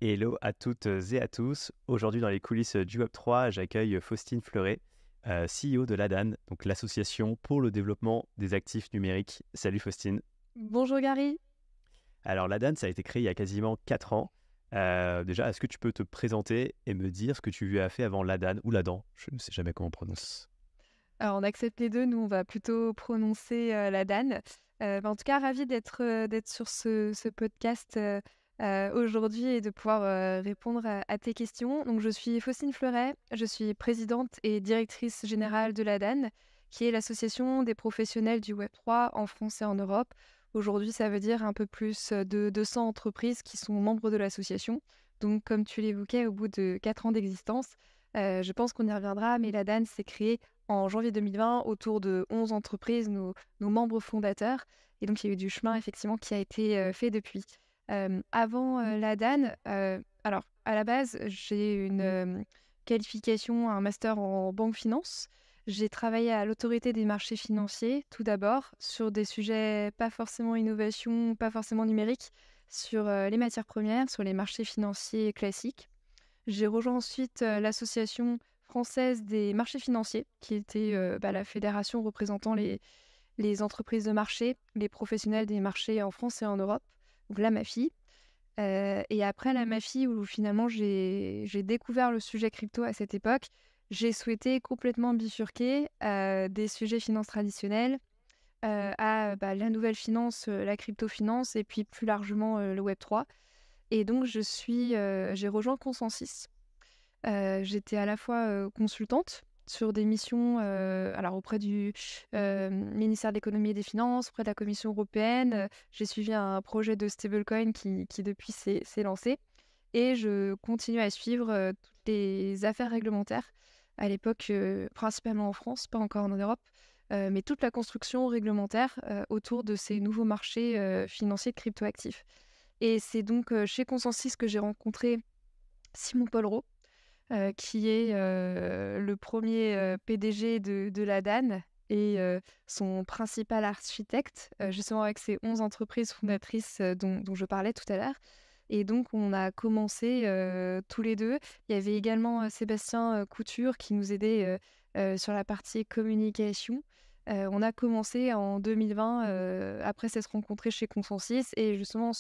Hello à toutes et à tous. Aujourd'hui, dans les coulisses du Web3, j'accueille Faustine Fleuret, CEO de l'ADAN, donc l'Association pour le développement des actifs numériques. Salut Faustine. Bonjour Gary. Alors, l'ADAN, ça a été créé il y a quasiment 4 ans. Déjà, est-ce que tu peux te présenter et me dire ce que tu as fait avant l'ADAN ou l'ADAN? Je ne sais jamais comment on prononce. Alors on accepte les deux, nous on va plutôt prononcer la Dan. En tout cas, ravie d'être sur ce podcast aujourd'hui et de pouvoir répondre à tes questions. Donc je suis Faustine Fleuret, je suis présidente et directrice générale de la Dan, qui est l'association des professionnels du Web3 en France et en Europe. Aujourd'hui, ça veut dire un peu plus de 200 entreprises qui sont membres de l'association. Donc comme tu l'évoquais, au bout de 4 ans d'existence, je pense qu'on y reviendra, mais la Dan s'est créée en janvier 2020 autour de 11 entreprises, nos membres fondateurs. Et donc, il y a eu du chemin, effectivement, qui a été fait depuis. Avant la DAN, alors, à la base, j'ai une qualification, un master en banque finance. J'ai travaillé à l'autorité des marchés financiers, tout d'abord, sur des sujets pas forcément innovation, pas forcément numérique, sur les matières premières, sur les marchés financiers classiques. J'ai rejoint ensuite l'association française des marchés financiers, qui était la fédération représentant les entreprises de marché, les professionnels des marchés en France et en Europe, donc la MAFI. Et après la MAFI, où finalement j'ai découvert le sujet crypto à cette époque, j'ai souhaité complètement bifurquer des sujets finances traditionnels à la nouvelle finance, la crypto-finance et puis plus largement le Web3. Et donc j'ai rejoint Consensus. J'étais à la fois consultante sur des missions alors auprès du ministère de l'économie et des finances, auprès de la Commission européenne. J'ai suivi un projet de stablecoin qui depuis s'est lancé. Et je continue à suivre toutes les affaires réglementaires, à l'époque principalement en France, pas encore en Europe, mais toute la construction réglementaire autour de ces nouveaux marchés financiers de cryptoactifs. Et c'est donc chez Consensus que j'ai rencontré Simon Pollereau, qui est le premier PDG de la DAN et son principal architecte, justement avec ces 11 entreprises fondatrices dont je parlais tout à l'heure. Et donc, on a commencé tous les deux. Il y avait également Sébastien Couture qui nous aidait sur la partie communication. On a commencé en 2020, après s'être rencontrés chez Consensus, et justement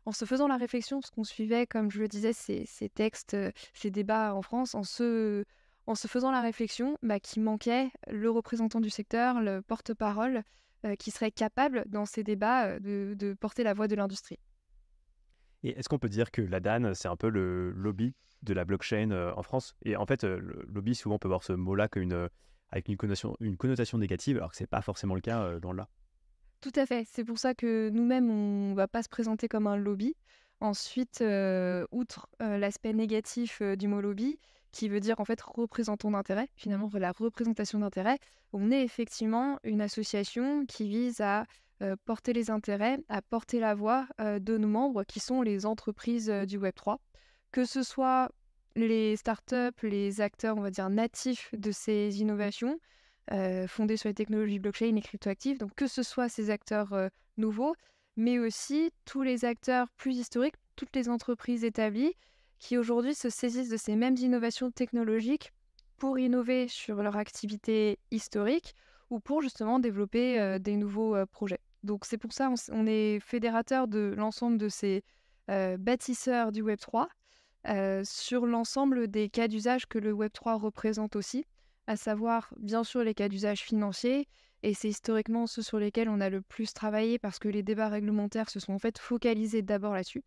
en se faisant la réflexion, parce qu'on suivait, comme je le disais, ces textes, ces débats en France, en se faisant la réflexion qu'il manquait le représentant du secteur, le porte-parole, qui serait capable, dans ces débats, de porter la voix de l'industrie. Et est-ce qu'on peut dire que l'ADAN, c'est un peu le lobby de la blockchain en France? Et en fait, le lobby, souvent, on peut voir ce mot-là avec une connotation négative, alors que ce n'est pas forcément le cas loin de là. Tout à fait. C'est pour ça que nous-mêmes, on ne va pas se présenter comme un lobby. Ensuite, outre l'aspect négatif du mot lobby, qui veut dire en fait représentant d'intérêt, finalement la représentation d'intérêt, on est effectivement une association qui vise à porter les intérêts, à porter la voix de nos membres qui sont les entreprises du Web3, que ce soit les startups, les acteurs, on va dire, natifs de ces innovations, fondées sur les technologies blockchain et cryptoactives. Donc que ce soit ces acteurs nouveaux, mais aussi tous les acteurs plus historiques, toutes les entreprises établies qui aujourd'hui se saisissent de ces mêmes innovations technologiques pour innover sur leur activité historique ou pour justement développer des nouveaux projets. Donc c'est pour ça on est fédérateur de l'ensemble de ces bâtisseurs du Web3 sur l'ensemble des cas d'usage que le Web3 représente aussi, à savoir bien sûr les cas d'usage financiers, et c'est historiquement ceux sur lesquels on a le plus travaillé parce que les débats réglementaires se sont en fait focalisés d'abord là-dessus.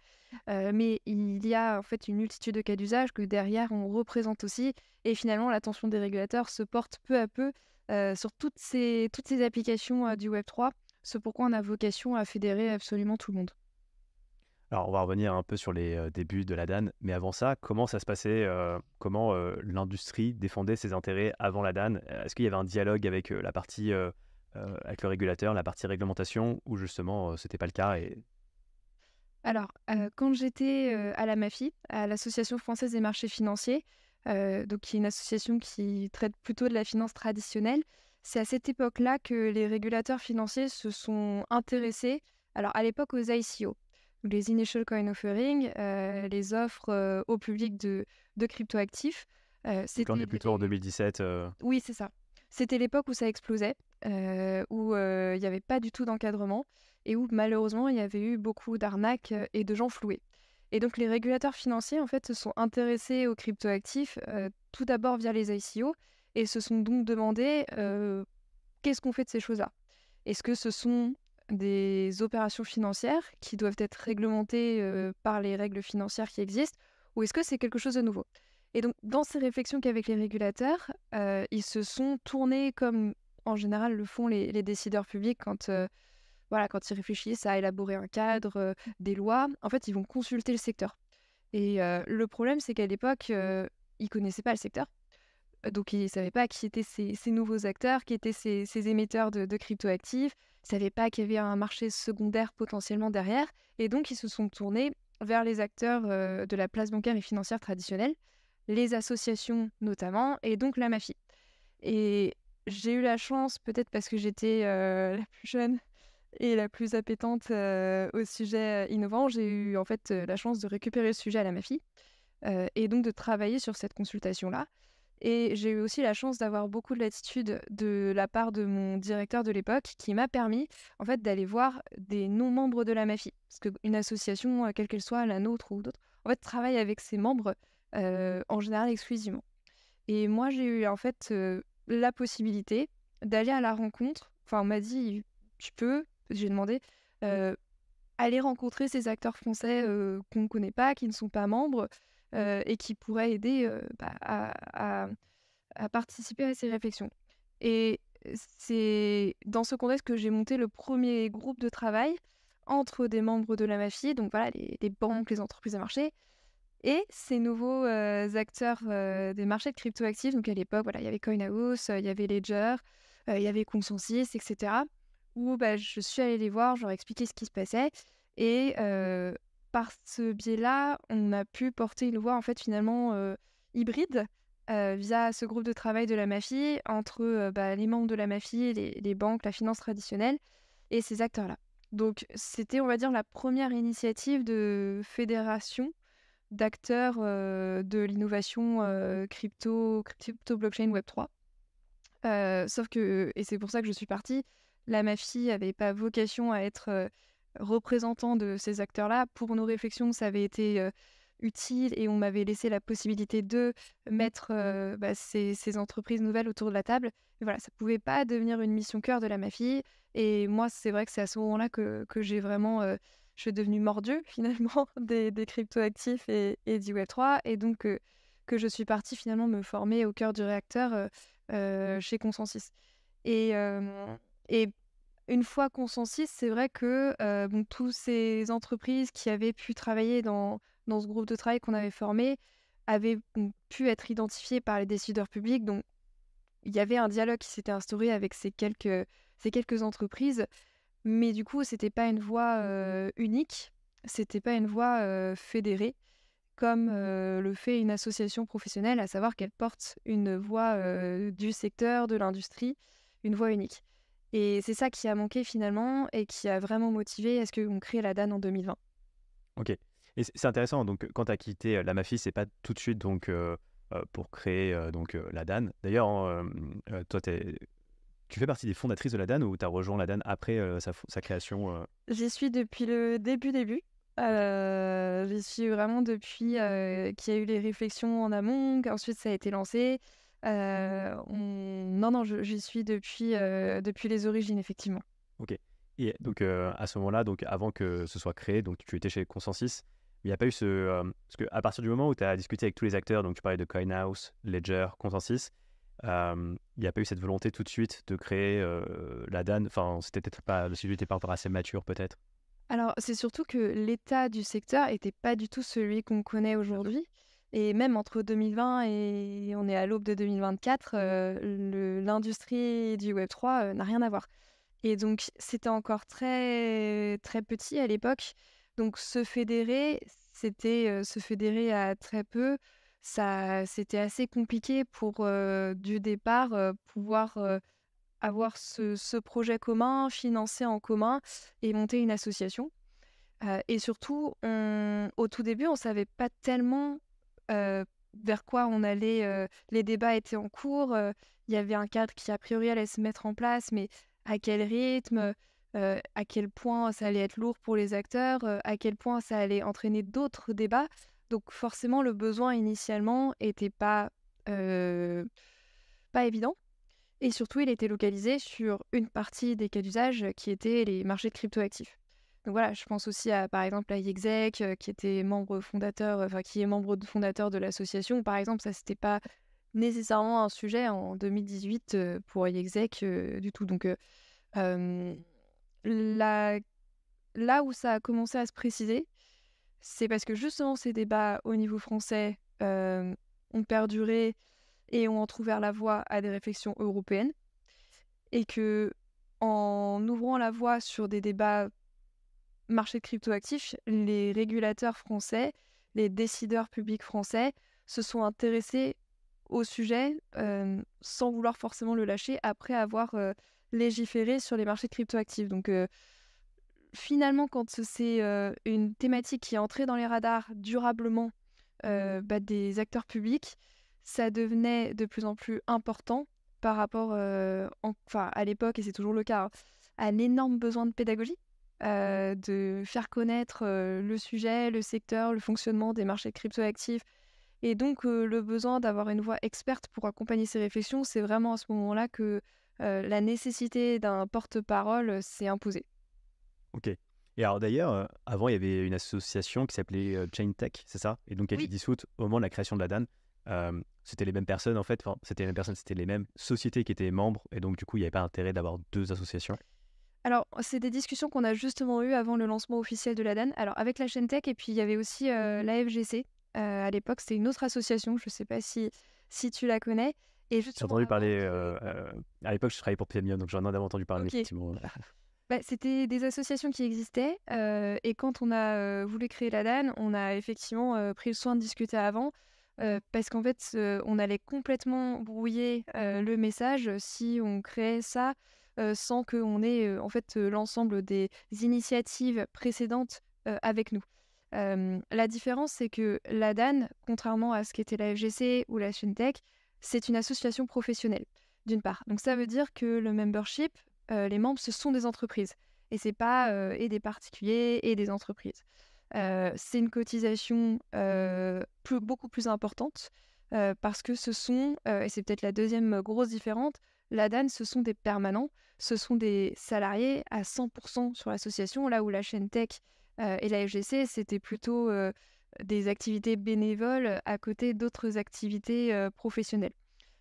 Mais il y a en fait une multitude de cas d'usage que derrière on représente aussi, et finalement l'attention des régulateurs se porte peu à peu sur toutes ces applications du Web3, ce pourquoi on a vocation à fédérer absolument tout le monde. Alors, on va revenir un peu sur les débuts de la DAN, mais avant ça, comment ça se passait? Comment l'industrie défendait ses intérêts avant la DAN? Est-ce qu'il y avait un dialogue avec la partie, avec le régulateur, la partie réglementation, ou justement, c'était pas le cas Alors, quand j'étais à la MAFI, à l'Association française des marchés financiers, donc qui est une association qui traite plutôt de la finance traditionnelle, c'est à cette époque-là que les régulateurs financiers se sont intéressés, alors à l'époque aux ICO. les initial coin offering, les offres au public de cryptoactifs. Donc là, on C'était est plutôt en 2017. Oui, c'est ça. C'était l'époque où ça explosait, où il n'y avait pas du tout d'encadrement et où malheureusement il y avait eu beaucoup d'arnaques et de gens floués. Et donc les régulateurs financiers en fait se sont intéressés aux cryptoactifs tout d'abord via les ICO et se sont donc demandé qu'est-ce qu'on fait de ces choses-là? Est-ce que ce sont des opérations financières qui doivent être réglementées par les règles financières qui existent ou est-ce que c'est quelque chose de nouveau? Et donc, dans ces réflexions qu'avec les régulateurs, ils se sont tournés comme en général le font les décideurs publics quand, voilà, quand ils réfléchissent à élaborer un cadre, des lois. En fait, ils vont consulter le secteur. Et le problème, c'est qu'à l'époque, ils ne connaissaient pas le secteur. Donc ils ne savaient pas qui étaient ces nouveaux acteurs, qui étaient ces émetteurs de cryptoactifs. Ils ne savaient pas qu'il y avait un marché secondaire potentiellement derrière. Et donc, ils se sont tournés vers les acteurs de la place bancaire et financière traditionnelle, les associations notamment, et donc la mafie. Et j'ai eu la chance, peut-être parce que j'étais la plus jeune et la plus appétente au sujet innovant, j'ai eu en fait la chance de récupérer le sujet à la mafie et donc de travailler sur cette consultation-là. Et j'ai eu aussi la chance d'avoir beaucoup de latitude de la part de mon directeur de l'époque qui m'a permis en fait d'aller voir des non-membres de la mafie. Parce qu'une association, quelle qu'elle soit, la nôtre ou d'autres, en fait travaille avec ses membres en général exclusivement. Et moi j'ai eu en fait la possibilité d'aller à la rencontre. Enfin on m'a dit tu peux, j'ai demandé, aller rencontrer ces acteurs français qu'on ne connaît pas, qui ne sont pas membres et qui pourraient aider à participer à ces réflexions. Et c'est dans ce contexte que j'ai monté le premier groupe de travail entre des membres de la mafie, donc voilà, les banques, les entreprises de marché, et ces nouveaux acteurs des marchés de cryptoactifs. Donc à l'époque, voilà, il y avait CoinHouse, il y avait Ledger, il y avait Consensus, etc. Où bah, je suis allée les voir, je leur ai expliqué ce qui se passait. Et par ce biais-là, on a pu porter une voix en fait finalement hybride via ce groupe de travail de la mafie entre bah, les membres de la mafie, les banques, la finance traditionnelle et ces acteurs-là. Donc c'était, on va dire, la première initiative de fédération d'acteurs de l'innovation crypto blockchain Web3. Sauf que, et c'est pour ça que je suis partie, la mafie n'avait pas vocation à être représentant de ces acteurs-là. Pour nos réflexions, ça avait été utile et on m'avait laissé la possibilité de mettre bah, ces entreprises nouvelles autour de la table. Mais voilà, ça ne pouvait pas devenir une mission cœur de la mafie. Et moi, c'est vrai que c'est à ce moment-là que j'ai vraiment... je suis devenue mordue, finalement, des cryptoactifs et du Web3. Et donc, que je suis partie, finalement, me former au cœur du réacteur chez Consensus. Et, et une fois Consensus, c'est vrai que bon, toutes ces entreprises qui avaient pu travailler dans ce groupe de travail qu'on avait formé avaient pu être identifiées par les décideurs publics. Donc, il y avait un dialogue qui s'était instauré avec ces quelques entreprises. Mais du coup, c'était pas une voix unique, c'était pas une voix fédérée comme le fait une association professionnelle, à savoir qu'elle porte une voix du secteur, de l'industrie, une voix unique. Et c'est ça qui a manqué finalement et qui a vraiment motivé à ce qu'on crée la DAN en 2020. Ok. Et c'est intéressant. Donc, quand tu as quitté la Mafie, c'est pas tout de suite donc, pour créer la DAN. D'ailleurs, hein, toi, tu fais partie des fondatrices de la DAN ou tu as rejoint la DAN après sa création J'y suis depuis le début. Ok. J'y suis vraiment depuis qu'il y a eu les réflexions en amont, qu'ensuite ça a été lancé. Non, j'y suis depuis les origines, effectivement. Ok. Et donc, à ce moment-là, donc, avant que ce soit créé, donc tu étais chez Consensus, il n'y a pas eu ce. Parce qu'à partir du moment où tu as discuté avec tous les acteurs, donc tu parlais de CoinHouse, Ledger, Consensus, il n'y a pas eu cette volonté tout de suite de créer la DAN. Enfin, c'était peut-être pas, le sujet n'était pas encore assez mature, peut-être. Alors, c'est surtout que l'état du secteur n'était pas du tout celui qu'on connaît Bien sûr. aujourd'hui. Et même entre 2020 et on est à l'aube de 2024, l'industrie du Web3 n'a rien à voir. Et donc, c'était encore très, très petit à l'époque. Donc, se fédérer, c'était se fédérer à très peu. Ça, c'était assez compliqué pour, du départ, pouvoir avoir ce projet commun, financer en commun et monter une association. Et surtout, au tout début, on ne savait pas tellement vers quoi on allait. Les débats étaient en cours, il y avait un cadre qui, a priori, allait se mettre en place, mais à quel rythme, à quel point ça allait être lourd pour les acteurs, à quel point ça allait entraîner d'autres débats. Donc forcément, le besoin initialement était pas évident. Et surtout, il était localisé sur une partie des cas d'usage qui étaient les marchés de cryptoactifs. Donc voilà, je pense aussi à, par exemple, à Yexec, qui était membre fondateur, enfin qui est fondateur de l'association. Par exemple, ça, c'était pas nécessairement un sujet en 2018 pour Yexec du tout. Donc euh, là, là où ça a commencé à se préciser, c'est parce que justement ces débats au niveau français ont perduré et ont entrouvert la voie à des réflexions européennes. Et que en ouvrant la voie sur des débats marché de cryptoactifs, les régulateurs français, les décideurs publics français se sont intéressés au sujet sans vouloir forcément le lâcher après avoir légiféré sur les marchés de cryptoactifs. Donc finalement, quand c'est une thématique qui est entrée dans les radars durablement des acteurs publics, ça devenait de plus en plus important par rapport, enfin à l'époque, et c'est toujours le cas, hein, à l'énorme besoin de pédagogie, de faire connaître le sujet, le secteur, le fonctionnement des marchés cryptoactifs. Et donc le besoin d'avoir une voix experte pour accompagner ces réflexions, c'est vraiment à ce moment-là que la nécessité d'un porte-parole s'est imposée. Ok. Et alors d'ailleurs, avant, il y avait une association qui s'appelait Chaintech, c'est ça? Et donc, qui a été Oui. dissoute au moment de la création de la DAN. C'était les mêmes personnes, en fait. Enfin, c'était les mêmes personnes, c'était les mêmes sociétés qui étaient membres. Et donc, du coup, il n'y avait pas intérêt d'avoir deux associations. Alors, c'est des discussions qu'on a justement eues avant le lancement officiel de la DAN. Alors, avec la chaîne Tech, et puis il y avait aussi l'AFGC. À l'époque, c'était une autre association, je ne sais pas si tu la connais. Et J'ai justement entendu avant parler, que... à l'époque, je travaillais pour Premium, donc j'en ai entendu parler, Ok. effectivement. Bah, c'était des associations qui existaient. Et quand on a voulu créer la DAN, on a effectivement pris le soin de discuter avant. Parce qu'en fait, on allait complètement brouiller le message si on créait ça sans qu'on ait en fait l'ensemble des initiatives précédentes avec nous. La différence, c'est que la DAN, contrairement à ce qu'était la FGC ou la Shintech, c'est une association professionnelle, d'une part. Donc ça veut dire que le membership, les membres, ce sont des entreprises. Et c'est pas et des particuliers et des entreprises. C'est une cotisation beaucoup plus importante parce que ce sont, et c'est peut-être la deuxième grosse différence, la DAN, ce sont des permanents, ce sont des salariés à 100% sur l'association, là où la chaîne Tech et la FGC, c'était plutôt des activités bénévoles à côté d'autres activités professionnelles.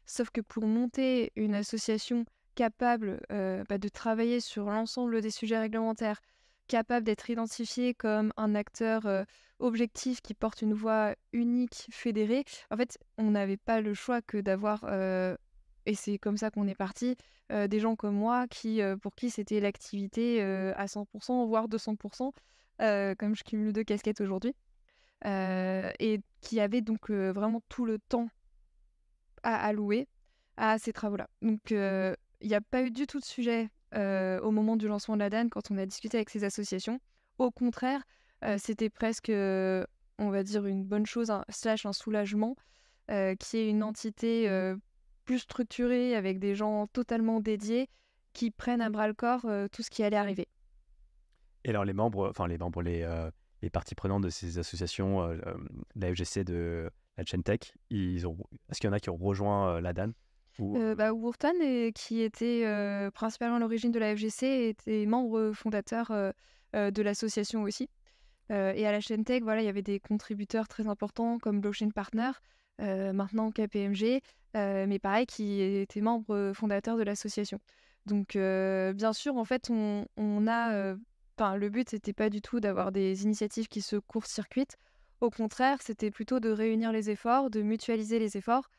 Sauf que pour monter une association capable de travailler sur l'ensemble des sujets réglementaires, capable d'être identifié comme un acteur objectif qui porte une voix unique, fédérée, en fait, on n'avait pas le choix que d'avoir, et c'est comme ça qu'on est parti, des gens comme moi pour qui c'était l'activité à 100%, voire 200%, comme je cumule deux casquettes aujourd'hui, et qui avaient donc vraiment tout le temps à allouer à ces travaux-là. Donc, il n'y a pas eu du tout de sujet au moment du lancement de la DAN quand on a discuté avec ces associations. Au contraire, c'était presque, on va dire, une bonne chose, slash un soulagement, qui est une entité plus structurée avec des gens totalement dédiés qui prennent à bras le corps tout ce qui allait arriver. Et alors, les parties prenantes de ces associations, la FGC, de la Chaintech, est-ce qu'il y en a qui ont rejoint la DAN ou, Wurtan, qui était principalement à l'origine de la FGC, était membre fondateur de l'association aussi. Et à la chaîne Tech, voilà, il y avait des contributeurs très importants comme Blockchain Partner, maintenant KPMG, mais pareil, qui étaient membres fondateurs de l'association. Donc, bien sûr, en fait, on a... le but, c'était pas du tout d'avoir des initiatives qui se court-circuitent. Au contraire, c'était plutôt de réunir les efforts, de mutualiser les efforts.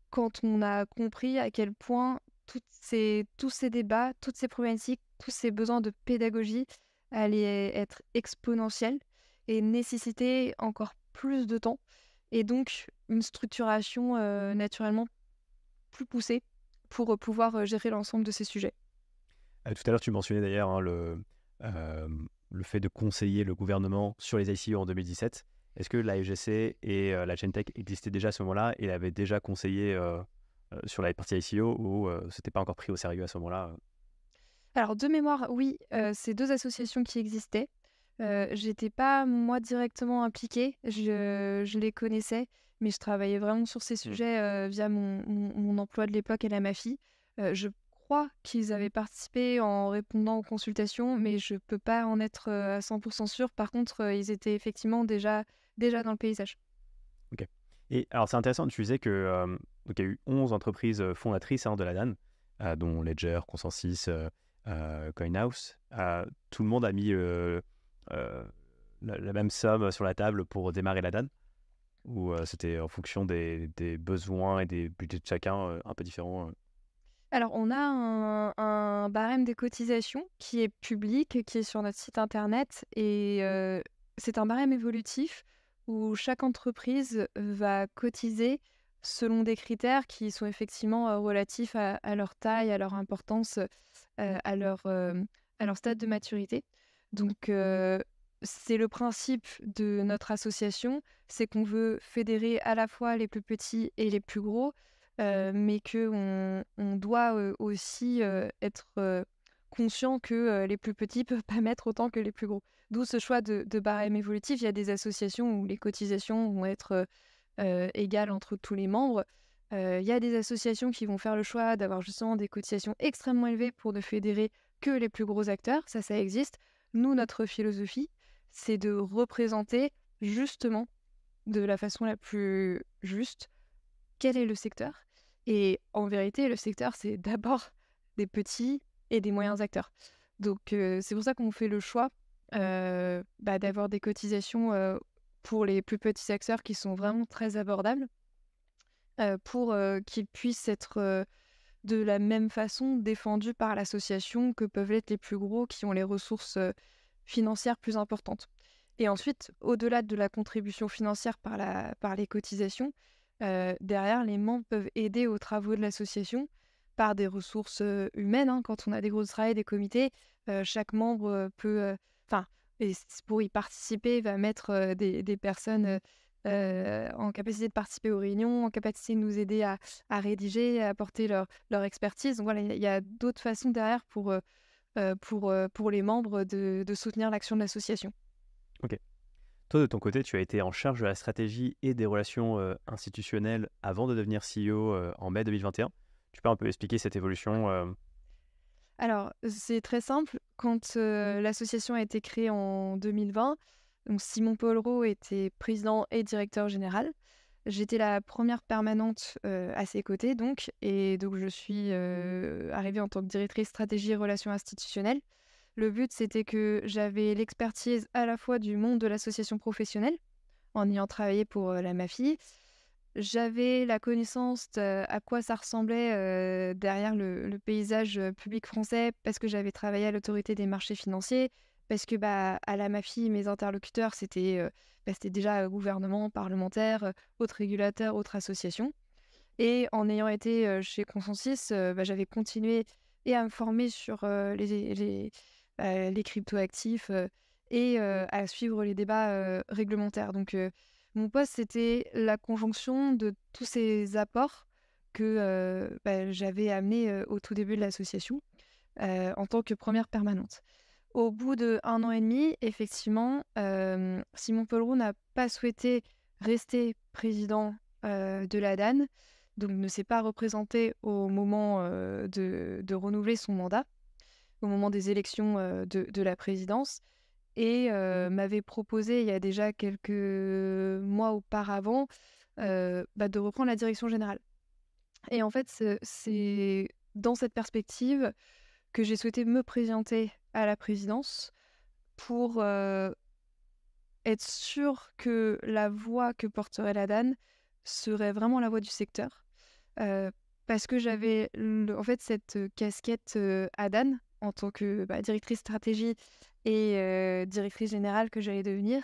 Quand on a compris à quel point tous ces débats, toutes ces problématiques, tous ces besoins de pédagogie allait être exponentielle et nécessiter encore plus de temps et donc une structuration naturellement plus poussée pour pouvoir gérer l'ensemble de ces sujets. tout à l'heure, tu mentionnais d'ailleurs, hein, euh, le fait de conseiller le gouvernement sur les ICO en 2017. Est-ce que la FGC et la Gentech existaient déjà à ce moment-là et avaient déjà conseillé sur la partie ICO ou c'était pas encore pris au sérieux à ce moment-là? Alors de mémoire, oui, c'est 2 associations qui existaient. J'étais pas moi directement impliquée, je les connaissais, mais je travaillais vraiment sur ces Mmh. sujets, via mon emploi de l'époque à la MAFI. Je crois qu'ils avaient participé en répondant aux consultations, mais je peux pas en être, à 100 sûre. Par contre, ils étaient effectivement déjà dans le paysage. OK. Et alors c'est intéressant, tu disais que, donc il y a eu 11 entreprises, fondatrices, hein, de la DAN, dont Ledger, Consensus, Coinhouse. Tout le monde a mis, la même somme sur la table pour démarrer la DAN? Ou, c'était en fonction des besoins et des budgets de chacun, un peu différents? Alors, on a un barème des cotisations qui est public, qui est sur notre site internet et c'est un barème évolutif où chaque entreprise va cotiser selon des critères qui sont effectivement, relatifs à leur taille, à leur importance, à leur stade de maturité. Donc c'est le principe de notre association, c'est qu'on veut fédérer à la fois les plus petits et les plus gros. Mais qu'on doit, aussi, être, conscient que, les plus petits peuvent pas mettre autant que les plus gros. D'où ce choix de barème évolutif. Il y a des associations où les cotisations vont être, égales entre tous les membres. Il y a des associations qui vont faire le choix d'avoir justement des cotisations extrêmement élevées pour ne fédérer que les plus gros acteurs, ça existe. Nous, notre philosophie, c'est de représenter justement, de la façon la plus juste, quel est le secteur? Et en vérité, le secteur, c'est d'abord des petits et des moyens acteurs. Donc, c'est pour ça qu'on fait le choix, d'avoir des cotisations, pour les plus petits acteurs qui sont vraiment très abordables, pour, qu'ils puissent être, de la même façon défendus par l'association que peuvent l'être les plus gros qui ont les ressources, financières plus importantes. Et ensuite, au-delà de la contribution financière par les cotisations, derrière, les membres peuvent aider aux travaux de l'association par des ressources, humaines, hein. Quand on a des groupes de travail, des comités, chaque membre, peut, enfin et pour y participer, va mettre, des personnes, en capacité de participer aux réunions, en capacité de nous aider à rédiger, à apporter leur expertise. Donc voilà, il y a d'autres façons derrière pour les membres de soutenir l'action de l'association. OK. Toi, de ton côté, tu as été en charge de la stratégie et des relations, institutionnelles avant de devenir CEO, en mai 2021. Tu peux un peu expliquer cette évolution, Alors, c'est très simple. Quand, l'association a été créée en 2020, donc Simon Pollereau était président et directeur général. J'étais la première permanente, à ses côtés donc et donc je suis, arrivée en tant que directrice stratégie et relations institutionnelles. Le but, c'était que j'avais l'expertise à la fois du monde de l'association professionnelle, en ayant travaillé pour, la MAFI. J'avais la connaissance de à quoi ça ressemblait, derrière le paysage, public français parce que j'avais travaillé à l'Autorité des marchés financiers, parce que, bah, à la MAFI, mes interlocuteurs, c'était déjà, gouvernement, parlementaire, autres régulateurs, autres associations et en ayant été, chez Consensus, j'avais continué et à me former sur, les cryptoactifs, et à suivre les débats, réglementaires. Donc mon poste, c'était la conjonction de tous ces apports que, j'avais amenés, au tout début de l'association, en tant que première permanente. Au bout d'1 an et demi, effectivement, Simon Polleroux n'a pas souhaité rester président, de la DAN, donc ne s'est pas représenté au moment, de renouveler son mandat, au moment des élections, de la présidence et m'avait proposé il y a déjà quelques mois auparavant, de reprendre la direction générale et en fait, c'est dans cette perspective que j'ai souhaité me présenter à la présidence pour, être sûre que la voix que porterait la DAN serait vraiment la voix du secteur. Parce que j'avais en fait cette, casquette, à DAN en tant que, directrice stratégie et directrice générale que j'allais devenir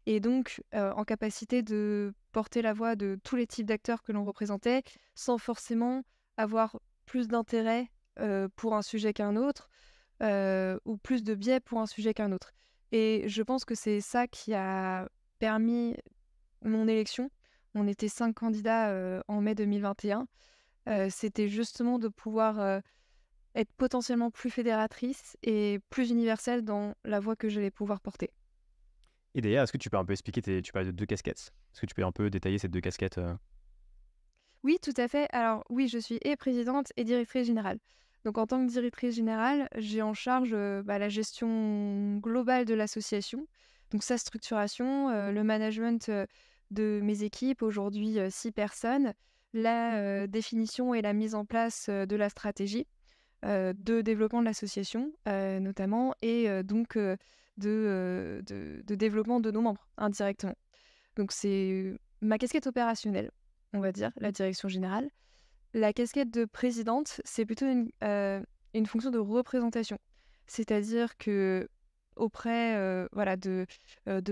et donc en capacité de porter la voix de tous les types d'acteurs que l'on représentait, sans forcément avoir plus d'intérêt, pour un sujet qu'un autre, ou plus de biais pour un sujet qu'un autre Et je pense que c'est ça qui a permis mon élection. On était 5 candidats, en mai 2021. C'était justement de pouvoir, être potentiellement plus fédératrice et plus universelle dans la voix que j'allais pouvoir porter. Et d'ailleurs, est-ce que tu peux un peu expliquer tu parlais de 2 casquettes. Est-ce que tu peux un peu détailler ces 2 casquettes? Oui, tout à fait. Alors oui, je suis et présidente et directrice générale. Donc en tant que directrice générale, j'ai en charge, la gestion globale de l'association, donc sa structuration, le management, de mes équipes, aujourd'hui, 6 personnes, la, définition et la mise en place, de la stratégie, de développement de l'association, notamment et de développement de nos membres, indirectement. Donc c'est ma casquette opérationnelle, on va dire, la direction générale. La casquette de présidente, c'est plutôt une fonction de représentation. C'est-à-dire qu'auprès, voilà, de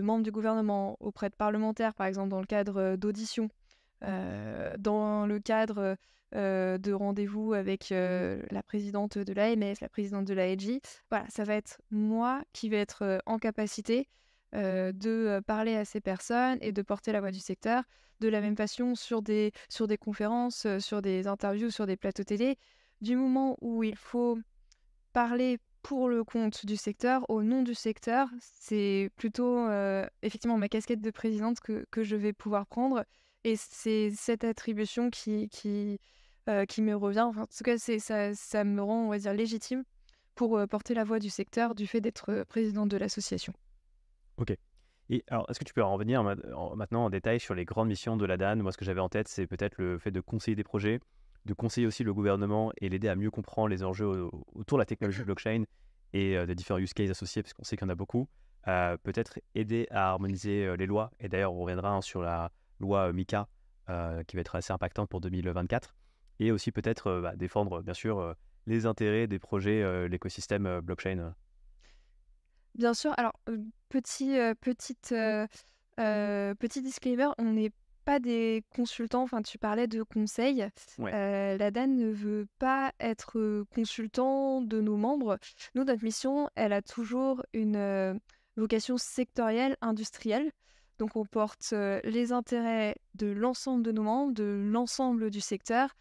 membres du gouvernement, auprès de parlementaires, par exemple, dans le cadre, d'auditions, dans le cadre, de rendez-vous avec, la présidente de l'AMF, la présidente de l'AEG. Voilà, ça va être moi qui vais être, en capacité, de, parler à ces personnes et de porter la voix du secteur. De la même façon sur des conférences, sur des interviews, sur des plateaux télé. Du moment où il faut parler pour le compte du secteur, au nom du secteur, c'est plutôt, effectivement ma casquette de présidente que je vais pouvoir prendre et c'est cette attribution qui me revient. Enfin, en tout cas, ça me rend, on va dire, légitime pour, porter la voix du secteur du fait d'être, présidente de l'association. OK. Et alors, est-ce que tu peux en revenir maintenant en détail sur les grandes missions de la DAN? Moi, ce que j'avais en tête, c'est peut-être le fait de conseiller des projets, de conseiller aussi le gouvernement et l'aider à mieux comprendre les enjeux autour de la technologie blockchain et des différents use cases associés, parce qu'on sait qu'il y en a beaucoup. Peut-être aider à harmoniser les lois. Et d'ailleurs, on reviendra sur la loi MiCA, qui va être assez impactante pour 2024. Et aussi peut-être défendre, bien sûr, les intérêts des projets, l'écosystème blockchain. Bien sûr, alors, petit disclaimer, on n'est pas des consultants, enfin tu parlais de conseils. Ouais. La DAN ne veut pas être, consultant de nos membres. Nous, notre mission, elle a toujours une, vocation sectorielle, industrielle. Donc on porte, les intérêts de l'ensemble de nos membres, de l'ensemble du secteur,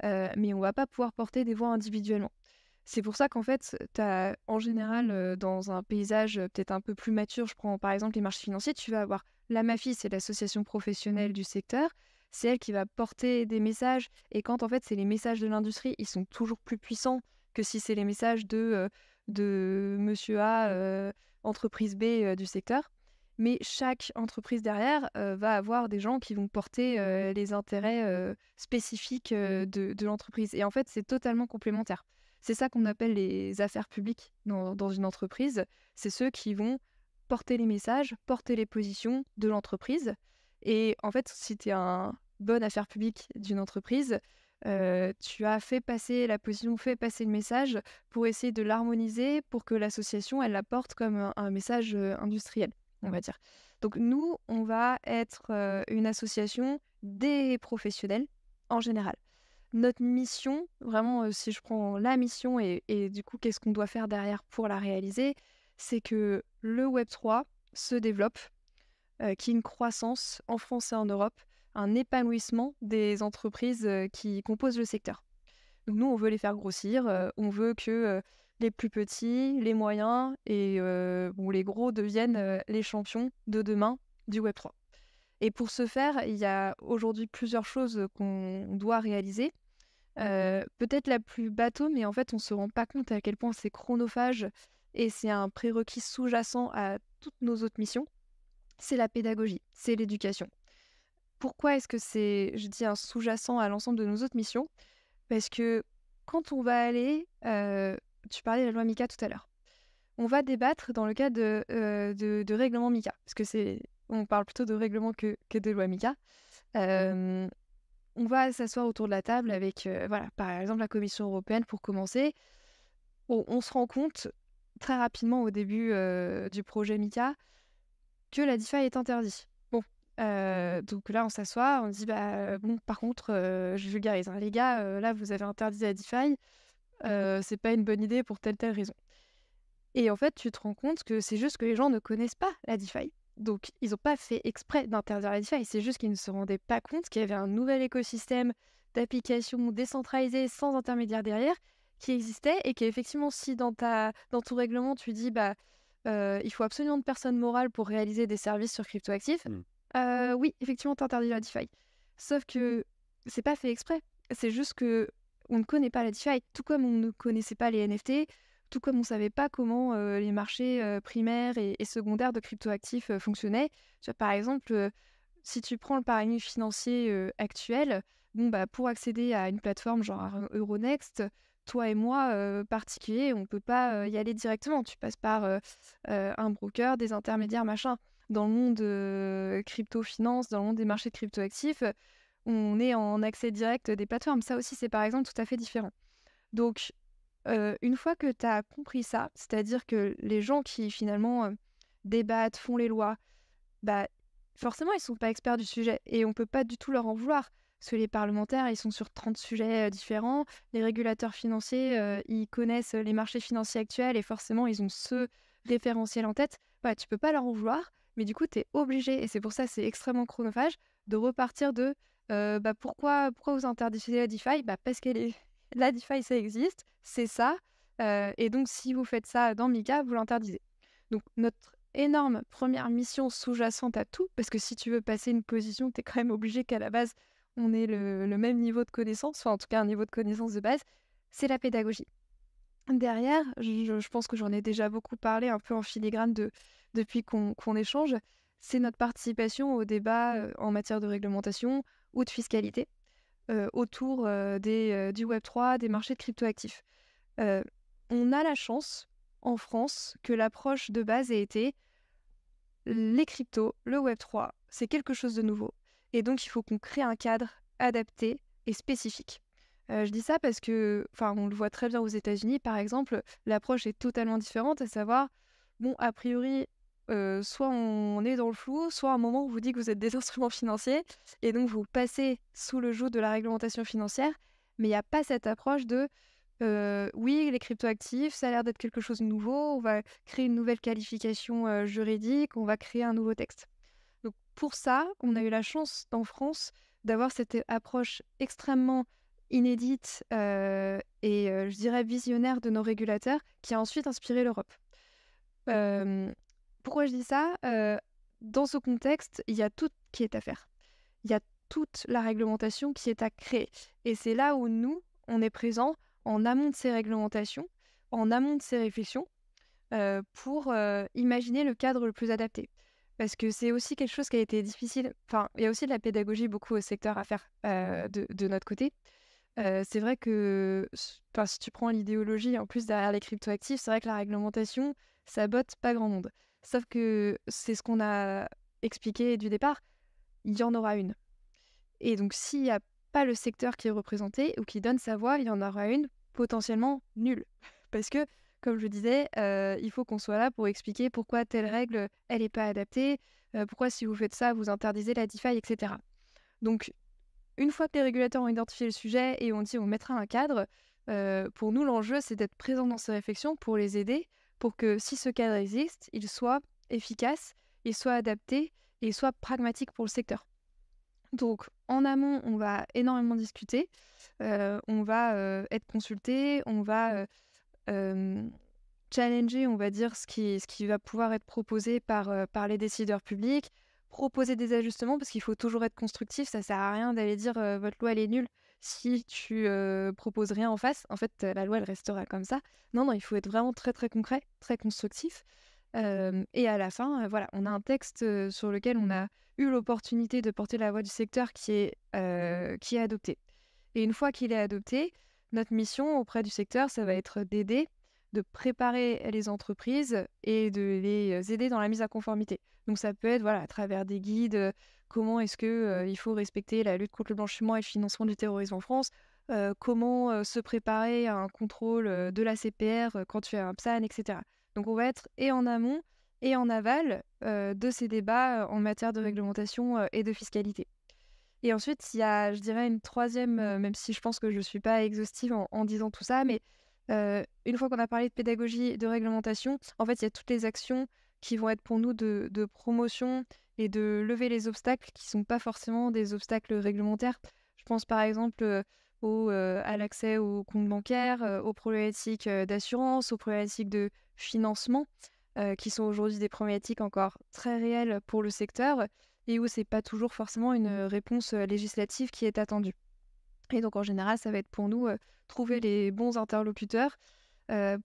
mais on va pas pouvoir porter des voix individuellement. C'est pour ça qu'en fait, tu as en général, dans un paysage, peut-être un peu plus mature, je prends par exemple les marchés financiers, tu vas avoir l'AMAFI, c'est l'association professionnelle du secteur. C'est elle qui va porter des messages et quand en fait c'est les messages de l'industrie, ils sont toujours plus puissants que si c'est les messages de monsieur A, entreprise B, du secteur. Mais chaque entreprise derrière, va avoir des gens qui vont porter, les intérêts, spécifiques, de l'entreprise et en fait, c'est totalement complémentaire. C'est ça qu'on appelle les affaires publiques dans une entreprise. C'est ceux qui vont porter les messages, porter les positions de l'entreprise. Et en fait, si tu es un bon affaire publique d'une entreprise, tu as fait passer la position, fait passer le message pour essayer de l'harmoniser pour que l'association, elle l'apporte comme un message industriel, on va dire. Donc nous, on va être une association des professionnels en général. Notre mission, vraiment, si je prends la mission et du coup, qu'est-ce qu'on doit faire derrière pour la réaliser, c'est que le Web3 se développe, qu'il y ait une croissance en France et en Europe, un épanouissement des entreprises, qui composent le secteur. Donc nous, on veut les faire grossir, on veut que, les plus petits, les moyens et les gros deviennent, les champions de demain du Web3. Et pour ce faire, il y a aujourd'hui plusieurs choses, qu'on doit réaliser. Peut-être la plus bateau, mais en fait, on se rend pas compte à quel point c'est chronophage et c'est un prérequis sous-jacent à toutes nos autres missions, c'est la pédagogie, c'est l'éducation. Pourquoi est-ce que c'est, je dis, un sous-jacent à l'ensemble de nos autres missions? Parce que quand on va aller, tu parlais de la loi MiCA tout à l'heure. On va débattre dans le cadre de règlement MiCA, parce que on parle plutôt de règlement que de loi MiCA. On va s'asseoir autour de la table avec, voilà, par exemple, la Commission européenne pour commencer. On se rend compte très rapidement au début, du projet MiCA que la DeFi est interdit. Bon, donc là, on s'assoit, on dit: «Bah, bon, par contre, je vulgarise, hein, les gars, là, vous avez interdit la DeFi, c'est pas une bonne idée pour telle, telle raison». Et en fait, tu te rends compte que c'est juste que les gens ne connaissent pas la DeFi. Donc, ils n'ont pas fait exprès d'interdire la DeFi. C'est juste qu'ils ne se rendaient pas compte qu'il y avait un nouvel écosystème d'applications décentralisées sans intermédiaire derrière qui existait et qu'effectivement, si dans ton règlement, tu dis il faut absolument de personnes morales pour réaliser des services sur cryptoactifs, Mmh. oui, effectivement, tu interdis la DeFi. Sauf que c'est pas fait exprès. C'est juste que on ne connaît pas la DeFi, tout comme on ne connaissait pas les NFT, tout comme on ne savait pas comment les marchés primaires et secondaires de cryptoactifs fonctionnaient. Tu vois, par exemple, si tu prends le paradigme financier actuel, pour accéder à une plateforme genre Euronext, toi et moi, particuliers, on ne peut pas y aller directement. Tu passes par un broker, des intermédiaires, machin. Dans le monde crypto-finance, dans le monde des marchés de cryptoactifs, on est en accès direct des plateformes. Ça aussi, c'est par exemple tout à fait différent. Donc, une fois que tu as compris ça, c'est-à-dire que les gens qui finalement débattent, font les lois, bah, forcément, ils sont pas experts du sujet et on peut pas du tout leur en vouloir. Parce que les parlementaires, ils sont sur 30 sujets différents. Les régulateurs financiers, ils connaissent les marchés financiers actuels et forcément, ils ont ce référentiel en tête. Ouais, tu peux pas leur en vouloir, mais du coup, tu es obligé, et c'est pour ça que c'est extrêmement chronophage, de repartir de pourquoi vous interdisez la DeFi? Parce qu'elle est... la DeFi, ça existe, c'est ça. Et donc, si vous faites ça dans Mika, vous l'interdisez. Donc, notre énorme première mission sous-jacente à tout, parce que si tu veux passer une position, tu es quand même obligé qu'à la base, on ait le même niveau de connaissance, enfin en tout cas un niveau de connaissance de base, c'est la pédagogie. Derrière, je pense que j'en ai déjà beaucoup parlé un peu en filigrane depuis qu'on échange, c'est notre participation au débat en matière de réglementation ou de fiscalité autour du Web3, des marchés de cryptoactifs. Euh, on a la chance en France que l'approche de base ait été les cryptos, le Web3, c'est quelque chose de nouveau. Et donc, il faut qu'on crée un cadre adapté et spécifique. Je dis ça parce que, on le voit très bien aux États-Unis, par exemple, l'approche est totalement différente, à savoir, a priori, soit on est dans le flou, soit à un moment on vous dit que vous êtes des instruments financiers, et donc vous passez sous le joug de la réglementation financière, mais il n'y a pas cette approche de oui, les cryptoactifs, ça a l'air d'être quelque chose de nouveau. On va créer une nouvelle qualification juridique, on va créer un nouveau texte. Donc pour ça, on a eu la chance en France d'avoir cette approche extrêmement inédite je dirais visionnaire de nos régulateurs qui a ensuite inspiré l'Europe. Pourquoi je dis ça? Dans ce contexte, il y a tout qui est à faire. Il y a toute la réglementation qui est à créer. Et c'est là où nous, on est présents en amont de ces réglementations, en amont de ces réflexions, pour imaginer le cadre le plus adapté. Parce que c'est aussi quelque chose qui a été difficile. Enfin, il y a aussi de la pédagogie beaucoup au secteur à faire de notre côté. C'est vrai que si tu prends l'idéologie en plus derrière les cryptoactifs, c'est vrai que la réglementation, ça botte pas grand monde. Sauf que c'est ce qu'on a expliqué du départ, il y en aura une. Et donc, s'il n'y a pas le secteur qui est représenté ou qui donne sa voix, il y en aura une potentiellement nulle. Parce que, comme je disais, il faut qu'on soit là pour expliquer pourquoi telle règle, elle n'est pas adaptée, pourquoi si vous faites ça, vous interdisez la DeFi, etc. Donc, une fois que les régulateurs ont identifié le sujet et ont dit on mettra un cadre, pour nous, l'enjeu, c'est d'être présent dans ces réflexions pour les aider, pour que si ce cadre existe, il soit efficace, il soit adapté et il soit pragmatique pour le secteur. Donc, en amont, on va énormément discuter, on va être consulté, on va challenger, on va dire, ce qui va pouvoir être proposé par les décideurs publics, proposer des ajustements, parce qu'il faut toujours être constructif, ça sert à rien d'aller dire votre loi, elle est nulle si tu proposes rien en face. En fait, la loi, elle restera comme ça. Non, non, il faut être vraiment très, très concret, très constructif. Et à la fin, voilà, on a un texte sur lequel on a eu l'opportunité de porter la voix du secteur qui est adopté. Et une fois qu'il est adopté, notre mission auprès du secteur, ça va être d'aider, de préparer les entreprises et de les aider dans la mise à conformité. Donc ça peut être à travers des guides, comment est-ce que il faut respecter la lutte contre le blanchiment et le financement du terrorisme en France, comment se préparer à un contrôle de la CPR quand tu as un PSAN, etc. Donc on va être et en amont et en aval de ces débats en matière de réglementation et de fiscalité. Et ensuite, il y a, je dirais, une troisième, même si je pense que je ne suis pas exhaustive en disant tout ça, mais Une fois qu'on a parlé de pédagogie et de réglementation, en fait, il y a toutes les actions qui vont être pour nous de promotion et de lever les obstacles qui sont pas forcément des obstacles réglementaires. Je pense par exemple, à l'accès aux comptes bancaires, aux problématiques, d'assurance, aux problématiques de financement, qui sont aujourd'hui des problématiques encore très réelles pour le secteur et où c'est pas toujours forcément une, réponse, législative qui est attendue. Et donc en général, ça va être pour nous, trouver les bons interlocuteurs,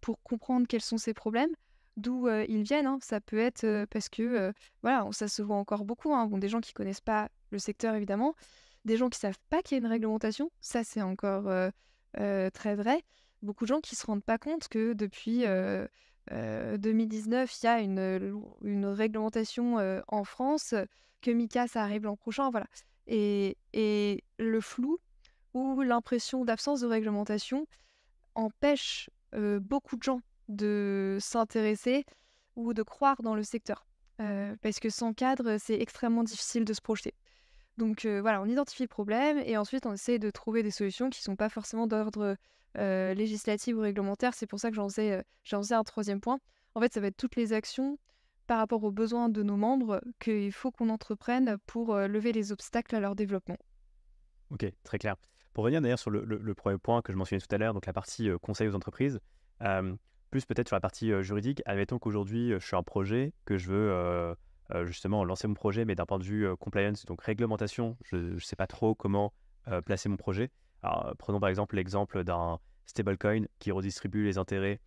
pour comprendre quels sont ces problèmes, d'où, ils viennent, hein. Ça peut être, parce que, voilà, ça se voit encore beaucoup, hein. Bon, des gens qui connaissent pas le secteur évidemment, des gens qui savent pas qu'il y a une réglementation, ça c'est encore, très vrai. Beaucoup de gens qui se rendent pas compte que depuis, 2019, il y a une réglementation, en France, que MiCA ça arrive l'an prochain, voilà. Et le flou ou l'impression d'absence de réglementation empêche, beaucoup de gens de s'intéresser ou de croire dans le secteur. Parce que sans cadre, c'est extrêmement difficile de se projeter. Donc voilà, on identifie le problème et ensuite on essaie de trouver des solutions qui sont pas forcément d'ordre, législatif ou réglementaire. C'est pour ça que j'en faisais un troisième point. En fait, ça va être toutes les actions par rapport aux besoins de nos membres qu'il faut qu'on entreprenne pour, lever les obstacles à leur développement. Ok, très clair. Pour revenir d'ailleurs sur le premier point que je mentionnais tout à l'heure, donc la partie conseil aux entreprises, euh, plus peut-être sur la partie juridique, admettons qu'aujourd'hui je suis un projet, que je veux justement lancer mon projet, mais d'un point de vue compliance, donc réglementation, je ne sais pas trop comment placer mon projet. Alors, prenons par exemple l'exemple d'un stablecoin qui redistribue les intérêts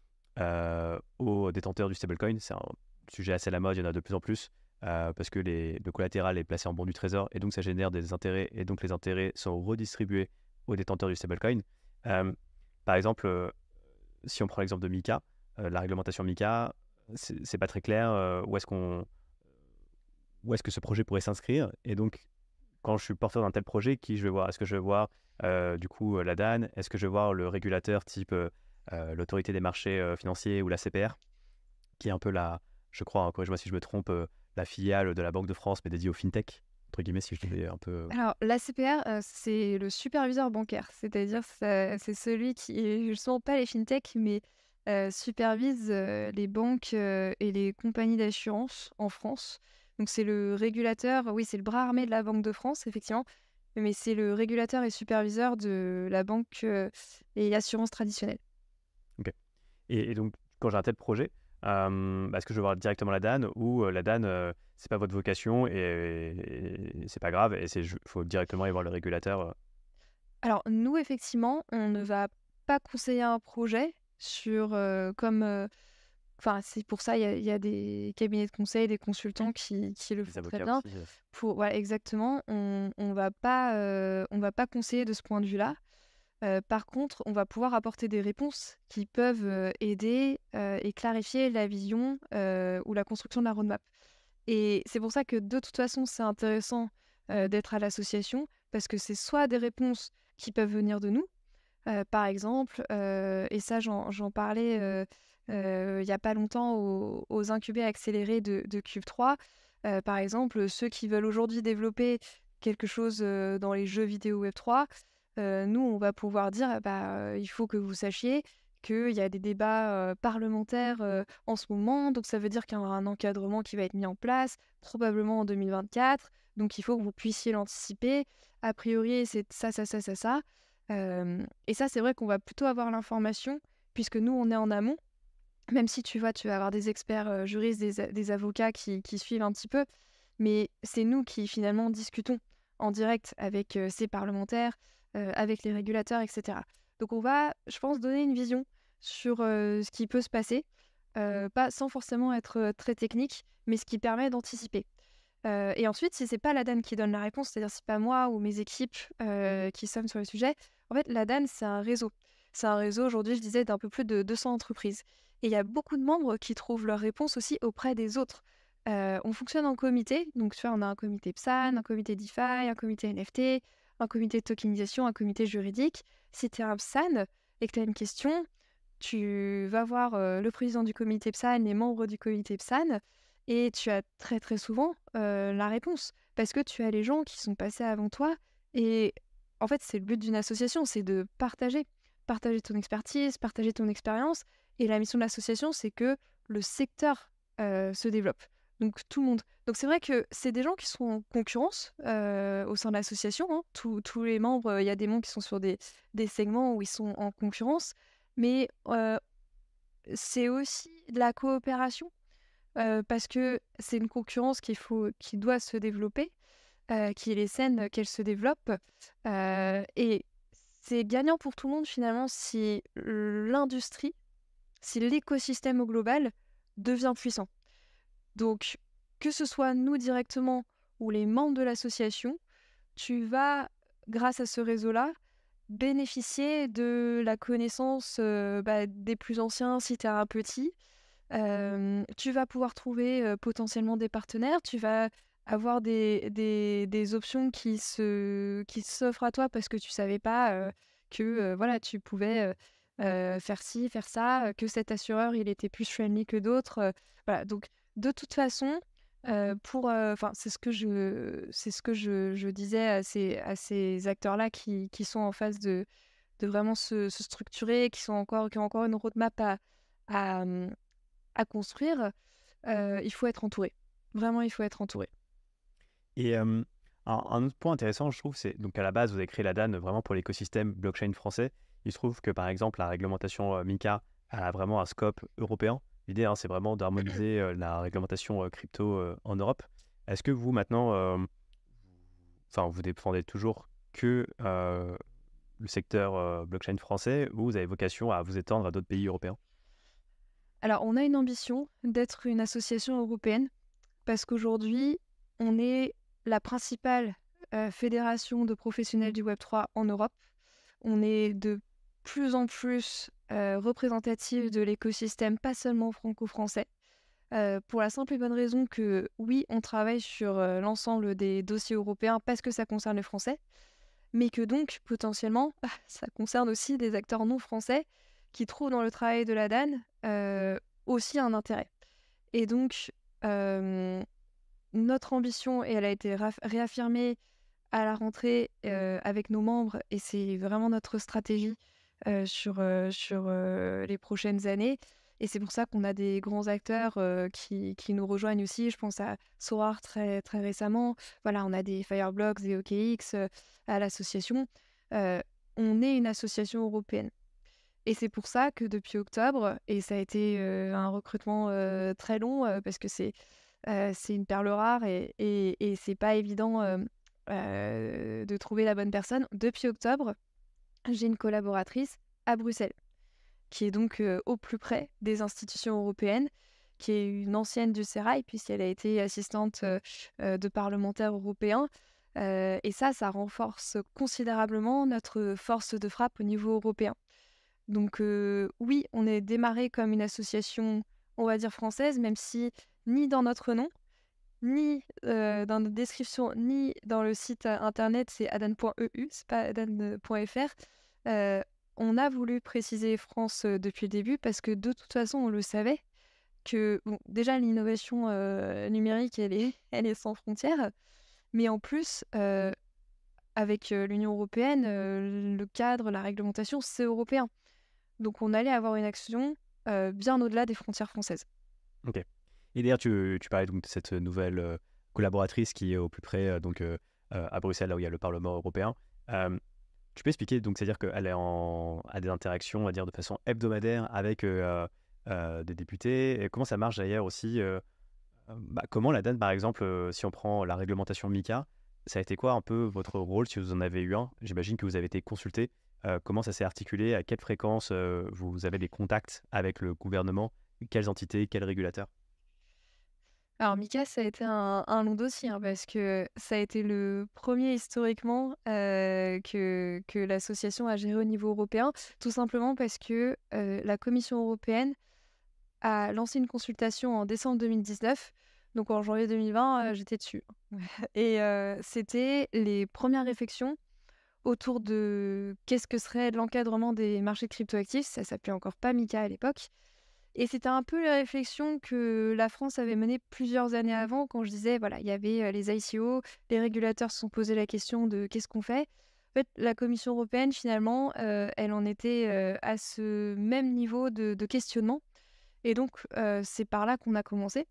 aux détenteurs du stablecoin. C'est un sujet assez à la mode, il y en a de plus en plus. Parce que le collatéral est placé en bon du trésor et donc ça génère des intérêts et donc les intérêts sont redistribués aux détenteurs du stablecoin. Euh, Par exemple, si on prend l'exemple de MiCA, la réglementation MiCA, c'est pas très clair où est-ce que ce projet pourrait s'inscrire. Et donc, quand je suis porteur d'un tel projet, qui je vais voir? Est-ce que je vais voir du coup la DAN? Est-ce que je vais voir le régulateur type l'autorité des marchés financiers ou la CPR, qui est un peu je crois, hein, corrige-moi si je me trompe, la filiale de la Banque de France, mais dédiée au fintech, entre guillemets, si je devais un peu... Alors, l'ACPR, c'est le superviseur bancaire, c'est-à-dire c'est celui qui est justement pas les fintechs, mais supervise les banques et les compagnies d'assurance en France. Donc, c'est le régulateur, oui, c'est le bras armé de la Banque de France, effectivement, mais c'est le régulateur et superviseur de la banque et assurance traditionnelle. Ok. Et donc, quand j'ai un tel projet, est-ce que je vais voir directement la DAN ou la DAN, c'est pas votre vocation et c'est pas grave et il faut directement aller voir le régulateur Alors, nous, effectivement, on ne va pas conseiller un projet sur enfin, c'est pour ça, il y a des cabinets de conseil, des consultants qui le les font très avocats bien. aussi. Ouais, exactement. On va pas conseiller de ce point de vue-là. Par contre, on va pouvoir apporter des réponses qui peuvent, aider, et clarifier la vision, ou la construction de la roadmap. Et c'est pour ça que, de toute façon, c'est intéressant, d'être à l'association parce que c'est soit des réponses qui peuvent venir de nous, par exemple, et ça j'en parlais, il y a pas longtemps aux incubés accélérés de Cube3. Par exemple, ceux qui veulent aujourd'hui développer quelque chose, dans les jeux vidéo Web3, nous on va pouvoir dire: «Ah bah, il faut que vous sachiez qu'il y a des débats, parlementaires, en ce moment, donc ça veut dire qu'il y aura un encadrement qui va être mis en place, probablement en 2024, donc il faut que vous puissiez l'anticiper. A priori, c'est ça, ça, ça, ça, ça». Et ça, c'est vrai qu'on va plutôt avoir l'information puisque nous, on est en amont. Même si tu vois, tu vas avoir des experts, juristes, des avocats qui suivent un petit peu, mais c'est nous qui finalement discutons en direct avec, ces parlementaires, avec les régulateurs et cetera. Donc on va, je pense, donner une vision sur, ce qui peut se passer, pas sans forcément être, très technique, mais ce qui permet d'anticiper. Et ensuite, si c'est pas la DAN qui donne la réponse, c'est-à-dire c'est pas moi ou mes équipes, qui sommes sur le sujet, en fait, la DAN, c'est un réseau. C'est un réseau, aujourd'hui, je disais, d'un peu plus de 200 entreprises. Et il y a beaucoup de membres qui trouvent leurs réponses aussi auprès des autres. On fonctionne en comité, donc tu vois, on a un comité PSAN, un comité DeFi, un comité NFT, un comité de tokenisation, un comité juridique. Si tu es un PSAN et que tu as une question, tu vas voir, le président du comité PSAN, les membres du comité PSAN et tu as très, très souvent, la réponse. Parce que tu as les gens qui sont passés avant toi et en fait, c'est le but d'une association, c'est de partager. partager ton expertise, partager ton expérience. Et la mission de l'association, c'est que le secteur se développe. Donc tout le monde. Donc c'est vrai que c'est des gens qui sont en concurrence au sein de l'association, hein. Tous les membres, il y a des membres qui sont sur des segments où ils sont en concurrence. Mais c'est aussi de la coopération parce que c'est une concurrence qui doit se développer, qu'il est saine qu'elle se développe. Et c'est gagnant pour tout le monde finalement si l'industrie, si l'écosystème au global devient puissant. Donc, que ce soit nous directement ou les membres de l'association, tu vas, grâce à ce réseau-là, bénéficier de la connaissance des plus anciens si tu es un petit. Tu vas pouvoir trouver potentiellement des partenaires, tu vas avoir des options qui s'offrent à toi parce que tu savais pas que voilà, tu pouvais faire ci, faire ça, que cet assureur il était plus friendly que d'autres. Voilà, donc de toute façon, c'est ce que je disais à ces acteurs-là qui sont en phase de vraiment se structurer, qui ont encore une roadmap à, mmh, à construire. Il faut être entouré. Vraiment, il faut être entouré. Et un autre point intéressant, je trouve, c'est donc à la base, vous avez créé la DAN vraiment pour l'écosystème blockchain français. Il se trouve que par exemple, la réglementation MiCA elle a vraiment un scope européen. L'idée, hein, c'est vraiment d'harmoniser la réglementation crypto en Europe. Est-ce que vous, maintenant, vous défendez toujours que le secteur blockchain français ou vous avez vocation à vous étendre à d'autres pays européens? Alors, on a une ambition d'être une association européenne parce qu'aujourd'hui, on est la principale fédération de professionnels du Web3 en Europe. On est de plus en plus représentatif de l'écosystème, pas seulement franco-français, pour la simple et bonne raison que oui, on travaille sur l'ensemble des dossiers européens parce que ça concerne les Français, mais que donc potentiellement, ça concerne aussi des acteurs non français qui trouvent dans le travail de la DAN aussi un intérêt. Et donc, notre ambition, et elle a été réaffirmée à la rentrée avec nos membres, et c'est vraiment notre stratégie sur les prochaines années. Et c'est pour ça qu'on a des grands acteurs qui nous rejoignent aussi. Je pense à Sorare très, très récemment. Voilà, on a des Fireblocks, des OKX à l'association. On est une association européenne. Et c'est pour ça que depuis octobre, et ça a été un recrutement très long parce que c'est une perle rare et c'est pas évident de trouver la bonne personne. Depuis octobre, j'ai une collaboratrice à Bruxelles qui est donc au plus près des institutions européennes, qui est une ancienne du Sérail puisqu'elle a été assistante de parlementaires européens. Et ça renforce considérablement notre force de frappe au niveau européen. Donc oui, on est démarré comme une association, on va dire française, même si ni dans notre nom, ni dans notre description, ni dans le site internet, c'est adan.eu, c'est pas adan.fr. On a voulu préciser France depuis le début parce que de toute façon, on le savait que bon, déjà l'innovation numérique, elle est sans frontières, mais en plus, avec l'Union européenne, le cadre, la réglementation, c'est européen. Donc on allait avoir une action bien au-delà des frontières françaises. Ok. Et d'ailleurs, tu parlais donc de cette nouvelle collaboratrice qui est au plus près à Bruxelles, là où il y a le Parlement européen. Tu peux expliquer, donc c'est-à-dire qu'elle est à des interactions, on va dire, de façon hebdomadaire avec des députés. Et comment ça marche d'ailleurs aussi comment la DAN, par exemple, si on prend la réglementation MiCA, ça a été quoi un peu votre rôle si vous en avez eu un? J'imagine que vous avez été consulté. Comment ça s'est articulé? À quelle fréquence vous avez des contacts avec le gouvernement? Quelles entités? Quels régulateurs? Alors Mika, ça a été un long dossier hein, parce que ça a été le premier historiquement que l'association a géré au niveau européen, tout simplement parce que la Commission européenne a lancé une consultation en décembre 2019, donc en janvier 2020, j'étais dessus. Et c'était les premières réflexions autour de qu'est-ce que serait l'encadrement des marchés de cryptoactifs, ça s'appelait encore pas Mika à l'époque. Et c'était un peu les réflexions que la France avait menées plusieurs années avant, quand je disais, voilà, il y avait les ICO, les régulateurs se sont posés la question de qu'est-ce qu'on fait. En fait, la Commission européenne, finalement, elle en était à ce même niveau de questionnement. Et donc, c'est par là qu'on a commencé,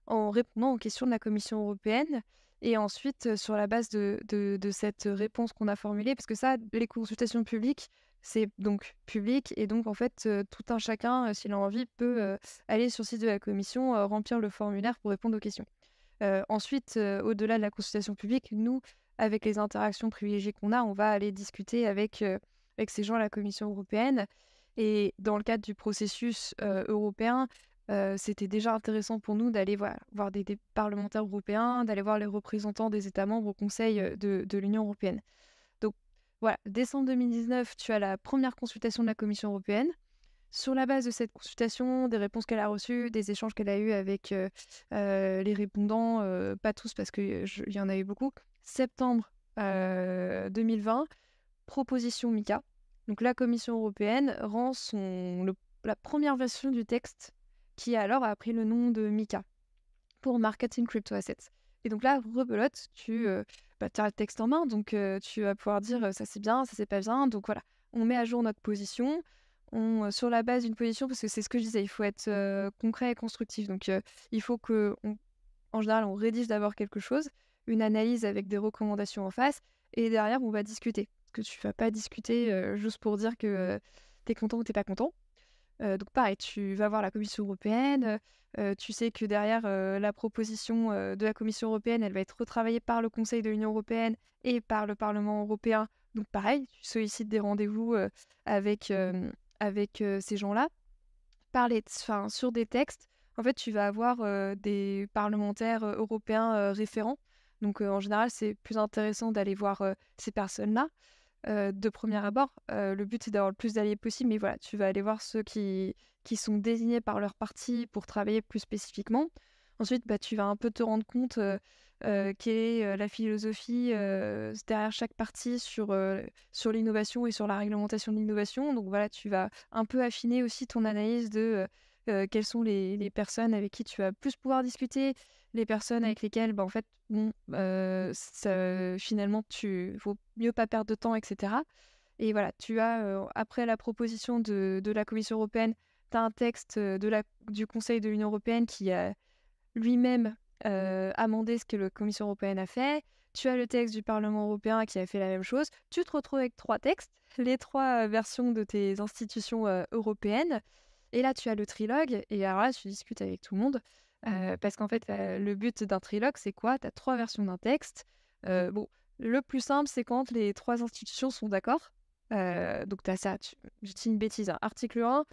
en répondant aux questions de la Commission européenne. Et ensuite, sur la base de cette réponse qu'on a formulée, parce que ça, les consultations publiques, c'est donc public. Et donc, en fait, tout un chacun, s'il a envie, peut aller sur le site de la Commission, remplir le formulaire pour répondre aux questions. Ensuite, au-delà de la consultation publique, nous, avec les interactions privilégiées qu'on a, on va aller discuter avec ces gens à la Commission européenne. Et dans le cadre du processus européen, c'était déjà intéressant pour nous d'aller voir des parlementaires européens, d'aller voir les représentants des États membres au Conseil de l'Union européenne. Donc voilà, décembre 2019, tu as la première consultation de la Commission européenne. Sur la base de cette consultation, des réponses qu'elle a reçues, des échanges qu'elle a eus avec les répondants, pas tous parce qu'il y en a eu beaucoup, septembre 2020, proposition MICA. Donc la Commission européenne rend la première version du texte qui alors a pris le nom de MICA pour Marketing Crypto Assets. Et donc là, rebelote, tu as le texte en main, donc tu vas pouvoir dire ça c'est bien, ça c'est pas bien. Donc voilà, on met à jour notre position. Sur la base d'une position, parce que c'est ce que je disais, il faut être concret et constructif. Donc, il faut en général, on rédige d'abord quelque chose, une analyse avec des recommandations en face, et derrière, on va discuter. Parce que tu vas pas discuter juste pour dire que tu es content ou tu n'es pas content. Donc, pareil, tu vas voir la Commission européenne. Tu sais que derrière la proposition de la Commission européenne, elle va être retravaillée par le Conseil de l'Union européenne et par le Parlement européen. Donc, pareil, tu sollicites des rendez-vous avec ces gens-là, sur des textes. En fait, tu vas avoir des parlementaires européens référents. Donc, en général, c'est plus intéressant d'aller voir ces personnes-là de premier abord. Le but, c'est d'avoir le plus d'alliés possible, mais voilà, tu vas aller voir ceux qui sont désignés par leur parti pour travailler plus spécifiquement. Ensuite, tu vas un peu te rendre compte quelle est la philosophie derrière chaque parti sur l'innovation et sur la réglementation de l'innovation. Donc voilà, tu vas un peu affiner aussi ton analyse de quelles sont les personnes avec qui tu vas plus pouvoir discuter, les personnes avec lesquelles, en fait, finalement, vaut mieux pas perdre de temps, etc. Et voilà, tu as, après la proposition de la Commission européenne, tu as un texte du Conseil de l'Union européenne qui a lui-même amendé ce que la Commission européenne a fait. Tu as le texte du Parlement européen qui a fait la même chose. Tu te retrouves avec 3 textes, les 3 versions de tes institutions européennes. Et là, tu as le trilogue. Et alors là, tu discutes avec tout le monde. Parce qu'en fait, le but d'un trilogue, c'est quoi? Tu as 3 versions d'un texte. Bon, le plus simple, c'est quand les 3 institutions sont d'accord. Donc, tu as ça. Je dis une bêtise. Hein. Article 1,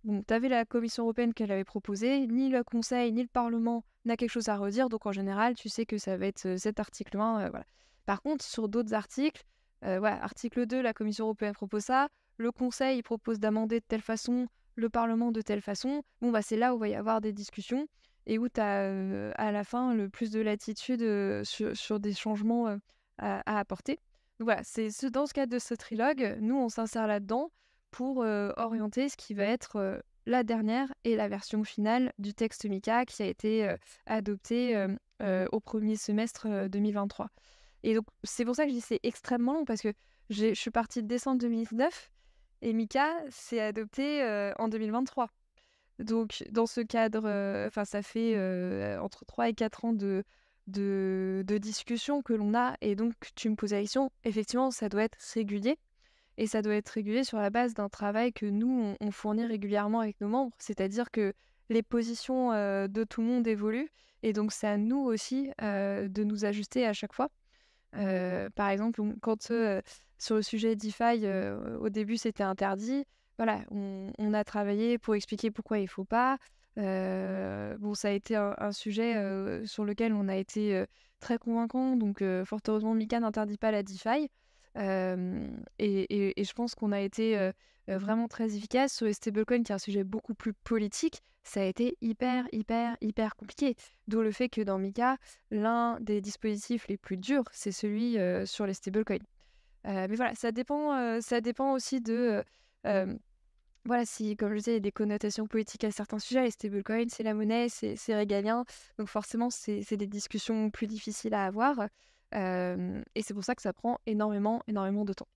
bon, tu avais la Commission européenne qu'elle avait proposée. Ni le Conseil, ni le Parlement n'a quelque chose à redire. Donc, en général, tu sais que ça va être cet article 1. Voilà. Par contre, sur d'autres articles, voilà, article 2, la Commission européenne propose ça. Le Conseil il propose d'amender de telle façon. Le Parlement de telle façon. Bon, c'est là où il va y avoir des discussions et où tu as à la fin le plus de latitude sur des changements à apporter. Donc voilà, dans ce cadre de ce trilogue, nous on s'insère là-dedans pour orienter ce qui va être la dernière et la version finale du texte MICA qui a été adopté au premier semestre 2023. Et donc c'est pour ça que je dis c'est extrêmement long parce que je suis partie de décembre 2019 et MICA s'est adopté en 2023. Donc, dans ce cadre, ça fait entre 3 et 4 ans de discussion que l'on a. Et donc, tu me poses la question, effectivement, ça doit être régulier. Et ça doit être régulier sur la base d'un travail que nous, on fournit régulièrement avec nos membres. C'est-à-dire que les positions de tout le monde évoluent. Et donc, c'est à nous aussi de nous ajuster à chaque fois. Par exemple, quand sur le sujet DeFi, au début, c'était interdit. Voilà, on a travaillé pour expliquer pourquoi il ne faut pas. Ça a été un sujet sur lequel on a été très convaincant. Donc, fort heureusement, MICA n'interdit pas la DeFi. Et je pense qu'on a été vraiment très efficace sur les stablecoins, qui est un sujet beaucoup plus politique. Ça a été hyper, hyper, hyper compliqué. D'où le fait que dans MICA, l'un des dispositifs les plus durs, c'est celui sur les stablecoins. Mais voilà, ça dépend aussi de... voilà, si, comme je disais, il y a des connotations politiques à certains sujets, les stablecoins, c'est la monnaie, c'est régalien. Donc forcément, c'est des discussions plus difficiles à avoir. Et c'est pour ça que ça prend énormément, énormément de temps.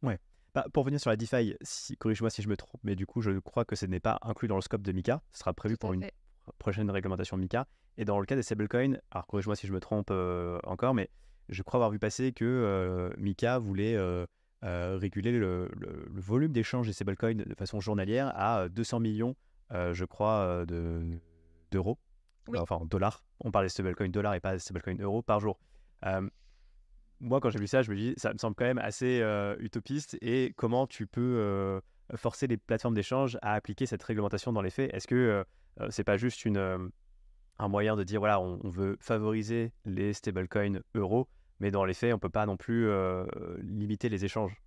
Ouais. Bah, pour revenir sur la DeFi, corrige-moi si je me trompe, mais du coup, je crois que ce n'est pas inclus dans le scope de MiCA. Ce sera prévu Tout pour à une fait. prochaine réglementation MiCA. Et dans le cas des stablecoins, alors corrige-moi si je me trompe encore, mais je crois avoir vu passer que MiCA voulait réguler le volume d'échange des stablecoins de façon journalière à 200 millions, je crois, d'euros, Oui. enfin dollars. On parle des stablecoins dollars et pas des stablecoins euros par jour. Euh, Moi, quand j'ai vu ça, je me dis, ça me semble quand même assez utopiste. Et comment tu peux forcer les plateformes d'échange à appliquer cette réglementation dans les faits? Est-ce que c'est pas juste un moyen de dire, voilà, on veut favoriser les stablecoins euros, mais dans les faits, on peut pas non plus limiter les échanges?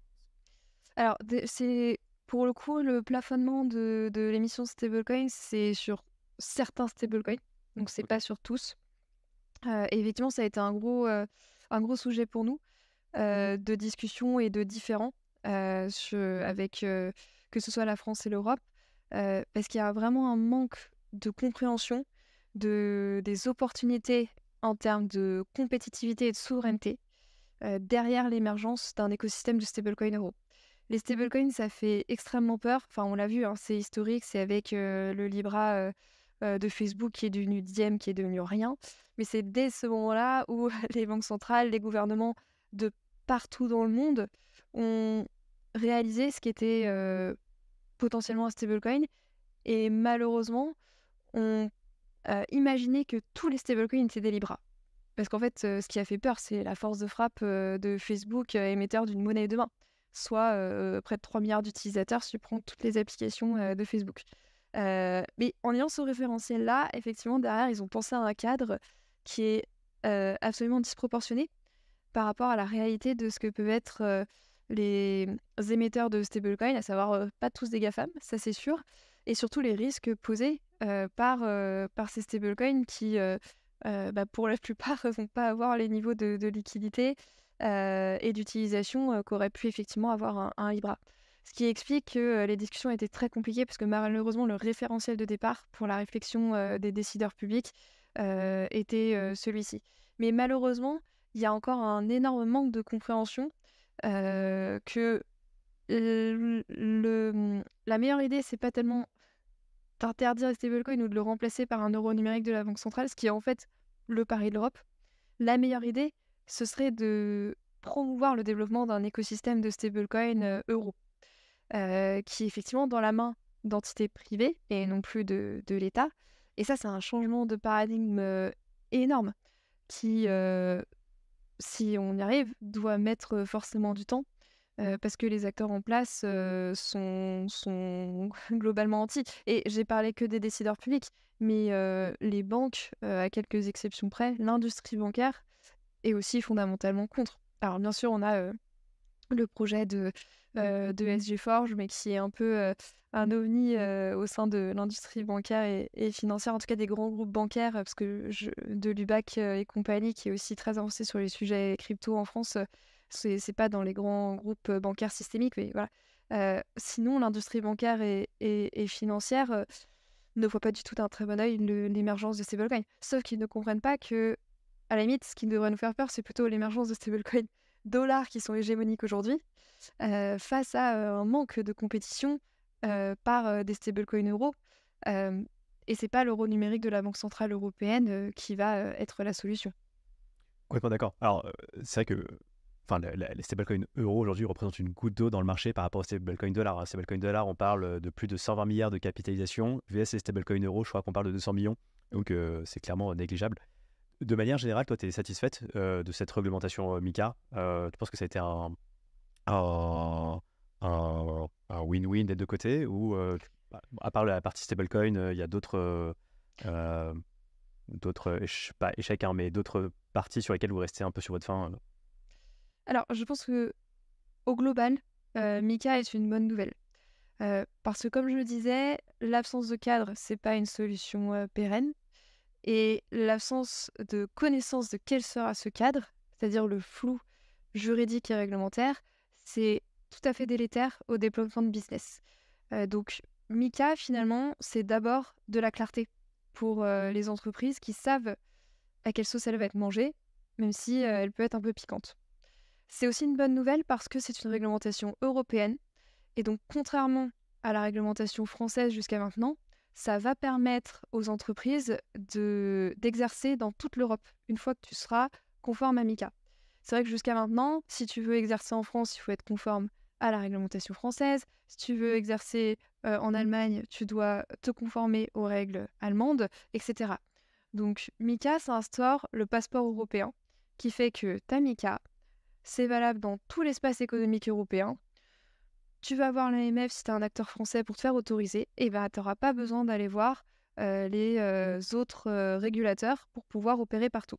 Alors, c'est pour le coup, le plafonnement de l'émission stablecoin, c'est sur certains stablecoins, donc c'est Ok. pas sur tous. Et effectivement, ça a été un gros sujet pour nous, de discussion et de différends, avec, que ce soit la France et l'Europe, parce qu'il y a vraiment un manque de compréhension des opportunités en termes de compétitivité et de souveraineté, derrière l'émergence d'un écosystème de stablecoin euro. Les stablecoins, ça fait extrêmement peur. Enfin, on l'a vu, hein, c'est historique, c'est avec le Libra de Facebook qui est devenu Diem, qui est devenu rien. Mais c'est dès ce moment-là où les banques centrales, les gouvernements de partout dans le monde ont réalisé ce qu'était potentiellement un stablecoin et malheureusement ont imaginé que tous les stablecoins étaient des Libra. Parce qu'en fait, ce qui a fait peur, c'est la force de frappe de Facebook, émetteur d'une monnaie de main. Soit près de 3 milliards d'utilisateurs si tu prends toutes les applications de Facebook. Mais en ayant ce référentiel-là, effectivement, derrière, ils ont pensé à un cadre qui est absolument disproportionné par rapport à la réalité de ce que peuvent être les émetteurs de stablecoins, à savoir pas tous des GAFAM, ça c'est sûr, et surtout les risques posés par ces stablecoins qui, bah, pour la plupart, ne vont pas avoir les niveaux de liquidité et d'utilisation qu'aurait pu effectivement avoir un Libra. Ce qui explique que les discussions étaient très compliquées parce que malheureusement, le référentiel de départ pour la réflexion des décideurs publics était celui-ci. Mais malheureusement, il y a encore un énorme manque de compréhension que la meilleure idée, c'est pas tellement d'interdire les stablecoins ou de le remplacer par un euro numérique de la Banque centrale, ce qui est en fait le pari de l'Europe. La meilleure idée, ce serait de promouvoir le développement d'un écosystème de stablecoins euro, qui est effectivement dans la main d'entités privées et non plus de l'État. Et ça, c'est un changement de paradigme énorme qui, si on y arrive, doit mettre forcément du temps parce que les acteurs en place sont globalement anti. Et j'ai parlé que des décideurs publics, mais les banques, à quelques exceptions près, l'industrie bancaire est aussi fondamentalement contre. Alors bien sûr, on a le projet de SG Forge, mais qui est un peu un ovni au sein de l'industrie bancaire et financière, en tout cas des grands groupes bancaires, parce que de l'UBAC et compagnie, qui est aussi très avancé sur les sujets crypto en France, c'est pas dans les grands groupes bancaires systémiques, mais voilà. Sinon, l'industrie bancaire et financière ne voit pas du tout d'un très bon œil l'émergence de stablecoins. Sauf qu'ils ne comprennent pas que, à la limite, ce qui devrait nous faire peur, c'est plutôt l'émergence de stablecoins dollars qui sont hégémoniques aujourd'hui, face à un manque de compétition par des stablecoins euros. Euh, et c'est pas l'euro numérique de la Banque centrale européenne qui va être la solution. Complètement d'accord. Alors, c'est vrai que enfin, les stablecoins euros aujourd'hui représentent une goutte d'eau dans le marché par rapport aux stablecoins dollars. Les stablecoins dollars, on parle de plus de 120 milliards de capitalisation. VS les stablecoins euros, je crois qu'on parle de 200 millions. Donc, c'est clairement négligeable. De manière générale, toi, tu es satisfaite de cette réglementation MiCA? Tu penses que ça a été un, un win-win des deux côtés? Ou, à part la partie stablecoin, il y a euh, d'autres pas échecs, hein, mais d'autres parties sur lesquelles vous restez un peu sur votre faim? Alors, je pense que au global, Mika est une bonne nouvelle. Parce que comme je le disais, l'absence de cadre, c'est pas une solution pérenne. Et l'absence de connaissance de quel sera ce cadre, c'est-à-dire le flou juridique et réglementaire, c'est tout à fait délétère au développement de business. Donc, Mika, finalement, c'est d'abord de la clarté pour les entreprises qui savent à quelle sauce elle va être mangée même si elle peut être un peu piquante. C'est aussi une bonne nouvelle parce que c'est une réglementation européenne et donc contrairement à la réglementation française jusqu'à maintenant, ça va permettre aux entreprises d'exercer dans toute l'Europe une fois que tu seras conforme à MiCA. C'est vrai que jusqu'à maintenant, si tu veux exercer en France, il faut être conforme à la réglementation française. Si tu veux exercer en Allemagne, tu dois te conformer aux règles allemandes, etc. Donc MiCA, ça instaure le passeport européen qui fait que ta MiCA, c'est valable dans tout l'espace économique européen. Tu vas voir l'AMF si tu es un acteur français pour te faire autoriser, et ben tu n'auras pas besoin d'aller voir les autres régulateurs pour pouvoir opérer partout.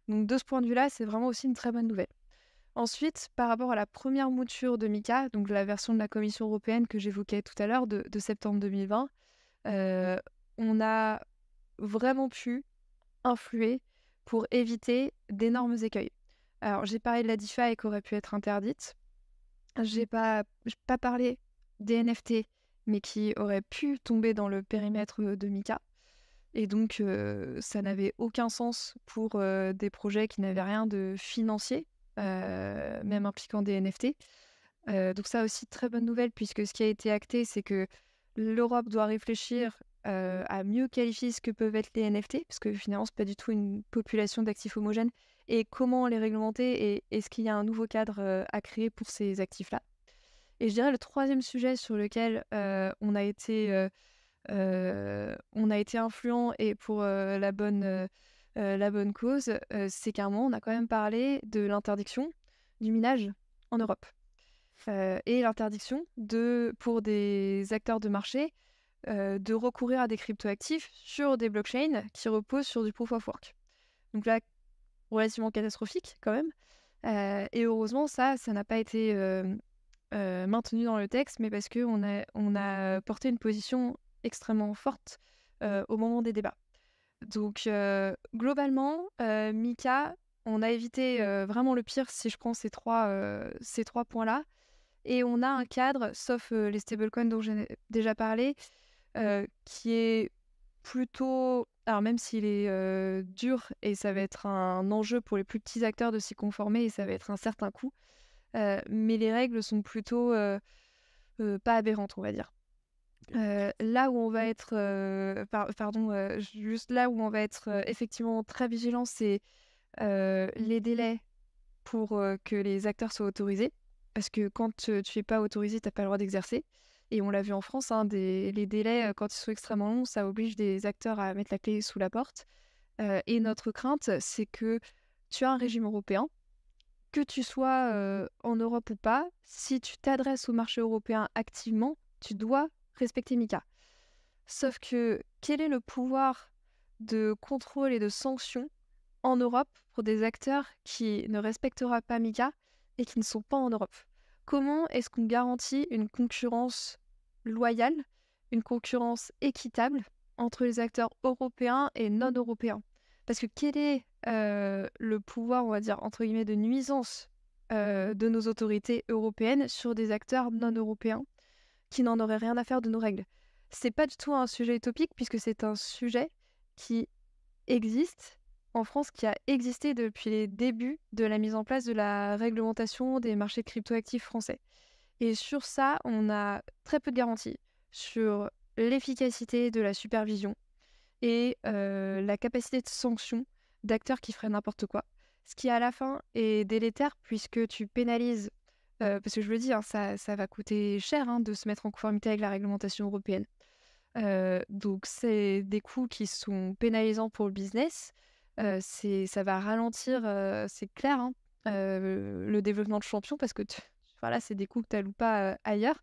Donc de ce point de vue-là, c'est vraiment aussi une très bonne nouvelle. Ensuite, par rapport à la première mouture de MiCA, donc la version de la Commission européenne que j'évoquais tout à l'heure de septembre 2020, on a vraiment pu influer pour éviter d'énormes écueils. Alors, j'ai parlé de la DeFi qui aurait pu être interdite. J'ai pas parlé des NFT, mais qui auraient pu tomber dans le périmètre de MiCA. Et donc, ça n'avait aucun sens pour des projets qui n'avaient rien de financier, même impliquant des NFT. Donc ça aussi, très bonne nouvelle, puisque ce qui a été acté, c'est que l'Europe doit réfléchir à mieux qualifier ce que peuvent être les NFT, parce que finalement, c'est pas du tout une population d'actifs homogènes, et comment les réglementer, et est-ce qu'il y a un nouveau cadre à créer pour ces actifs-là. Et je dirais le troisième sujet sur lequel on a été influent et pour la bonne cause, c'est qu'à un moment, on a quand même parlé de l'interdiction du minage en Europe. Et l'interdiction pour des acteurs de marché de recourir à des cryptoactifs sur des blockchains qui reposent sur du proof of work. Donc là, relativement catastrophique quand même. Et heureusement, ça n'a pas été maintenu dans le texte, mais parce qu'on a porté une position extrêmement forte au moment des débats. Donc globalement, MiCA, on a évité vraiment le pire si je prends ces trois points-là. Et on a un cadre, sauf les stablecoins dont j'ai déjà parlé, qui est plutôt... Alors même s'il est dur et ça va être un enjeu pour les plus petits acteurs de s'y conformer et ça va être un certain coût, mais les règles sont plutôt pas aberrantes, on va dire. Là où on va être, juste là où on va être effectivement très vigilant, c'est les délais pour que les acteurs soient autorisés. Parce que quand tu n'es pas autorisé, tu n'as pas le droit d'exercer. Et on l'a vu en France, hein, les délais, quand ils sont extrêmement longs, ça oblige des acteurs à mettre la clé sous la porte. Et notre crainte, c'est que tu as un régime européen, que tu sois en Europe ou pas, si tu t'adresses au marché européen activement, tu dois respecter MiCA. Sauf que quel est le pouvoir de contrôle et de sanction en Europe pour des acteurs qui ne respectera pas MiCA et qui ne sont pas en Europe? Comment est-ce qu'on garantit une concurrence loyale, une concurrence équitable entre les acteurs européens et non européens? Parce que quel est le pouvoir, on va dire, entre guillemets, de nuisance de nos autorités européennes sur des acteurs non européens qui n'en auraient rien à faire de nos règles? C'est pas du tout un sujet utopique puisque c'est un sujet qui existe en France, qui a existé depuis les débuts de la mise en place de la réglementation des marchés cryptoactifs français. Et sur ça, on a très peu de garanties sur l'efficacité de la supervision et la capacité de sanction d'acteurs qui feraient n'importe quoi. Ce qui, à la fin, est délétère puisque tu pénalises, parce que je le dis, hein, ça va coûter cher hein, de se mettre en conformité avec la réglementation européenne. Donc, c'est des coûts qui sont pénalisants pour le business. Ça va ralentir, c'est clair, hein, le développement de champions parce que voilà, c'est des coûts que tu n'alloues pas ailleurs.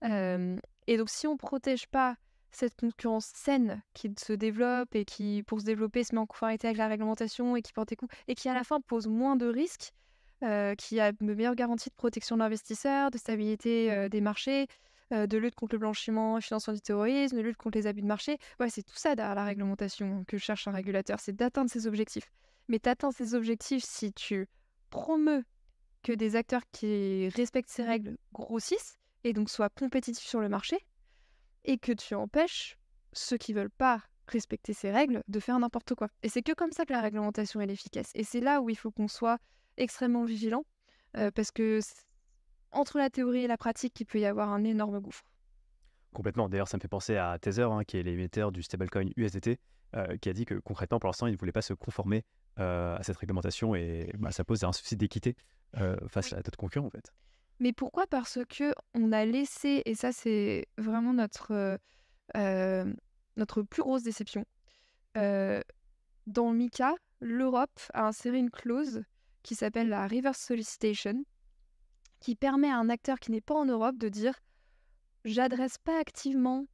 Et donc, si on ne protège pas cette concurrence saine qui se développe et qui, pour se développer, se met en conformité avec la réglementation et qui porte des coûts et qui, à la fin, pose moins de risques, qui a de meilleures garanties de protection de l'investisseur, de stabilité des marchés, de lutte contre le blanchiment et financement du terrorisme, de lutte contre les abus de marché. Ouais, c'est tout ça derrière la réglementation que cherche un régulateur, c'est d'atteindre ses objectifs. Mais tu atteins ces objectifs si tu promeus que des acteurs qui respectent ces règles grossissent et donc soient compétitifs sur le marché, et que tu empêches ceux qui veulent pas respecter ces règles, de faire n'importe quoi. Et c'est que comme ça que la réglementation elle est efficace. Et c'est là où il faut qu'on soit extrêmement vigilant, parce que entre la théorie et la pratique, il peut y avoir un énorme gouffre. Complètement. D'ailleurs, ça me fait penser à Tether, hein, qui est l'émetteur du stablecoin USDT, qui a dit que concrètement, pour l'instant, il ne voulait pas se conformer à cette réglementation et ça pose un souci d'équité face Oui. à d'autres concurrents, en fait. Mais pourquoi? Parce que on a laissé, et ça c'est vraiment notre plus grosse déception, heu, dans MiCA, l'Europe a inséré une clause qui s'appelle la reverse solicitation, qui permet à un acteur qui n'est pas en Europe de dire: j'adresse pas agressivement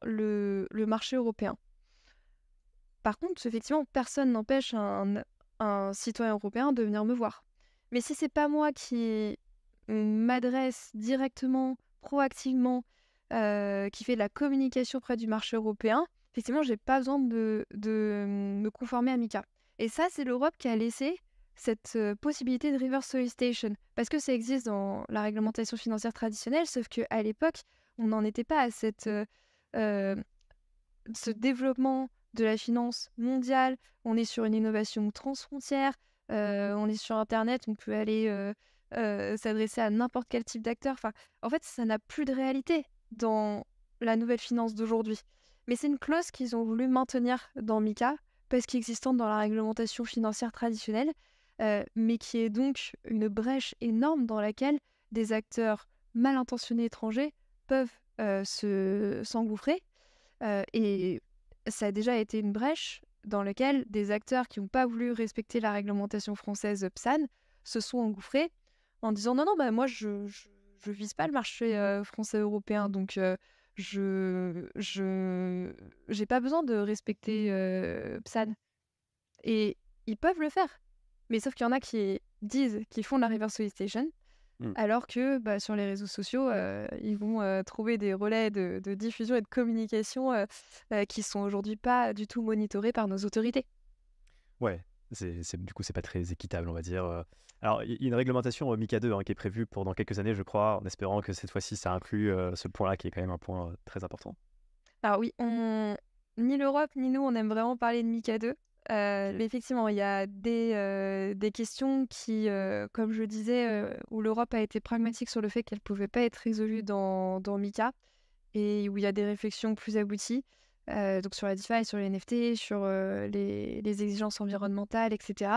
le marché européen. Par contre, effectivement, personne n'empêche un citoyen européen de venir me voir. Mais si c'est pas moi qui m'adresse directement, proactivement, qui fait de la communication auprès du marché européen, effectivement, j'ai pas besoin de me conformer à MiCA. Et ça, c'est l'Europe qui a laissé cette possibilité de reverse solicitation. Parce que ça existe dans la réglementation financière traditionnelle, sauf qu'à l'époque, on n'en était pas à euh, ce développement de la finance mondiale. On est sur une innovation transfrontière, on est sur Internet, on peut aller s'adresser à n'importe quel type d'acteur. Enfin, en fait, ça n'a plus de réalité dans la nouvelle finance d'aujourd'hui. Mais c'est une clause qu'ils ont voulu maintenir dans MiCA, parce qu'existante dans la réglementation financière traditionnelle, mais qui est donc une brèche énorme dans laquelle des acteurs mal intentionnés étrangers peuvent s'engouffrer. Et ça a déjà été une brèche dans laquelle des acteurs qui n'ont pas voulu respecter la réglementation française PSAN se sont engouffrés en disant: «Non, non, bah, moi je vise pas le marché, français européen, donc je j'ai pas besoin de respecter, PSAN». Et ils peuvent le faire. Mais sauf qu'il y en a qui disent qu'ils font de la reverse solicitation, Mm. alors que, bah, sur les réseaux sociaux, ils vont, trouver des relais de diffusion et de communication, qui sont aujourd'hui pas du tout monitorés par nos autorités. Ouais, du coup, c'est pas très équitable, on va dire. Alors, il y a une réglementation MiCA 2 hein, qui est prévue pour dans quelques années, je crois, en espérant que cette fois-ci, ça inclut ce point-là, qui est quand même un point très important. Alors oui, ni l'Europe ni nous, on aime vraiment parler de MiCA 2. Ok. Mais effectivement, il y a des questions qui, comme je disais, où l'Europe a été pragmatique sur le fait qu'elles ne pouvaient pas être résolues dans MiCA, et où il y a des réflexions plus abouties, donc sur la DeFi, sur les NFT, sur les exigences environnementales, etc.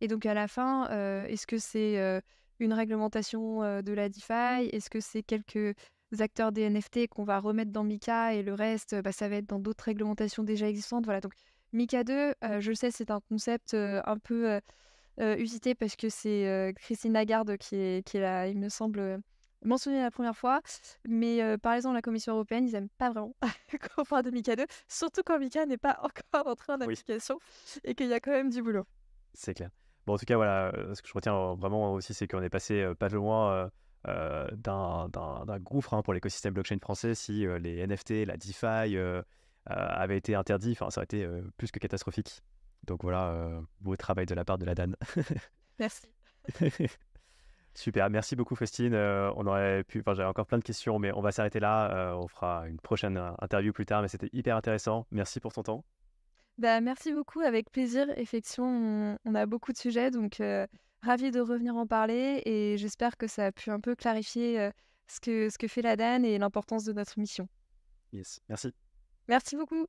Et donc à la fin, est-ce que c'est une réglementation de la DeFi? Est-ce que c'est quelques acteurs des NFT qu'on va remettre dans MiCA, et le reste, bah, ça va être dans d'autres réglementations déjà existantes? Voilà, donc MiCA 2, je le sais, c'est un concept un peu usité, parce que c'est Christine Lagarde qui est là, il me semble, mentionné la première fois. Mais par exemple, la Commission européenne, ils n'aiment pas vraiment qu'on parle de MiCA 2, surtout quand MiCA n'est pas encore entré en Oui, application et qu'il y a quand même du boulot. c'est clair. Bon, en tout cas, voilà, ce que je retiens vraiment aussi, c'est qu'on est passé pas de loin d'un gouffre hein, pour l'écosystème blockchain français. Si les NFT, la DeFi avaient été interdits, enfin, ça aurait été plus que catastrophique. Donc voilà, beau travail de la part de la DAN. Merci. Super, merci beaucoup Faustine. On aurait pu, enfin, j'avais encore plein de questions, mais on va s'arrêter là. On fera une prochaine interview plus tard, mais c'était hyper intéressant. Merci pour ton temps. Bah, merci beaucoup, avec plaisir. Effectivement, on a beaucoup de sujets, donc ravie de revenir en parler, et j'espère que ça a pu un peu clarifier ce que fait la DAN et l'importance de notre mission. Yes, merci. Merci beaucoup.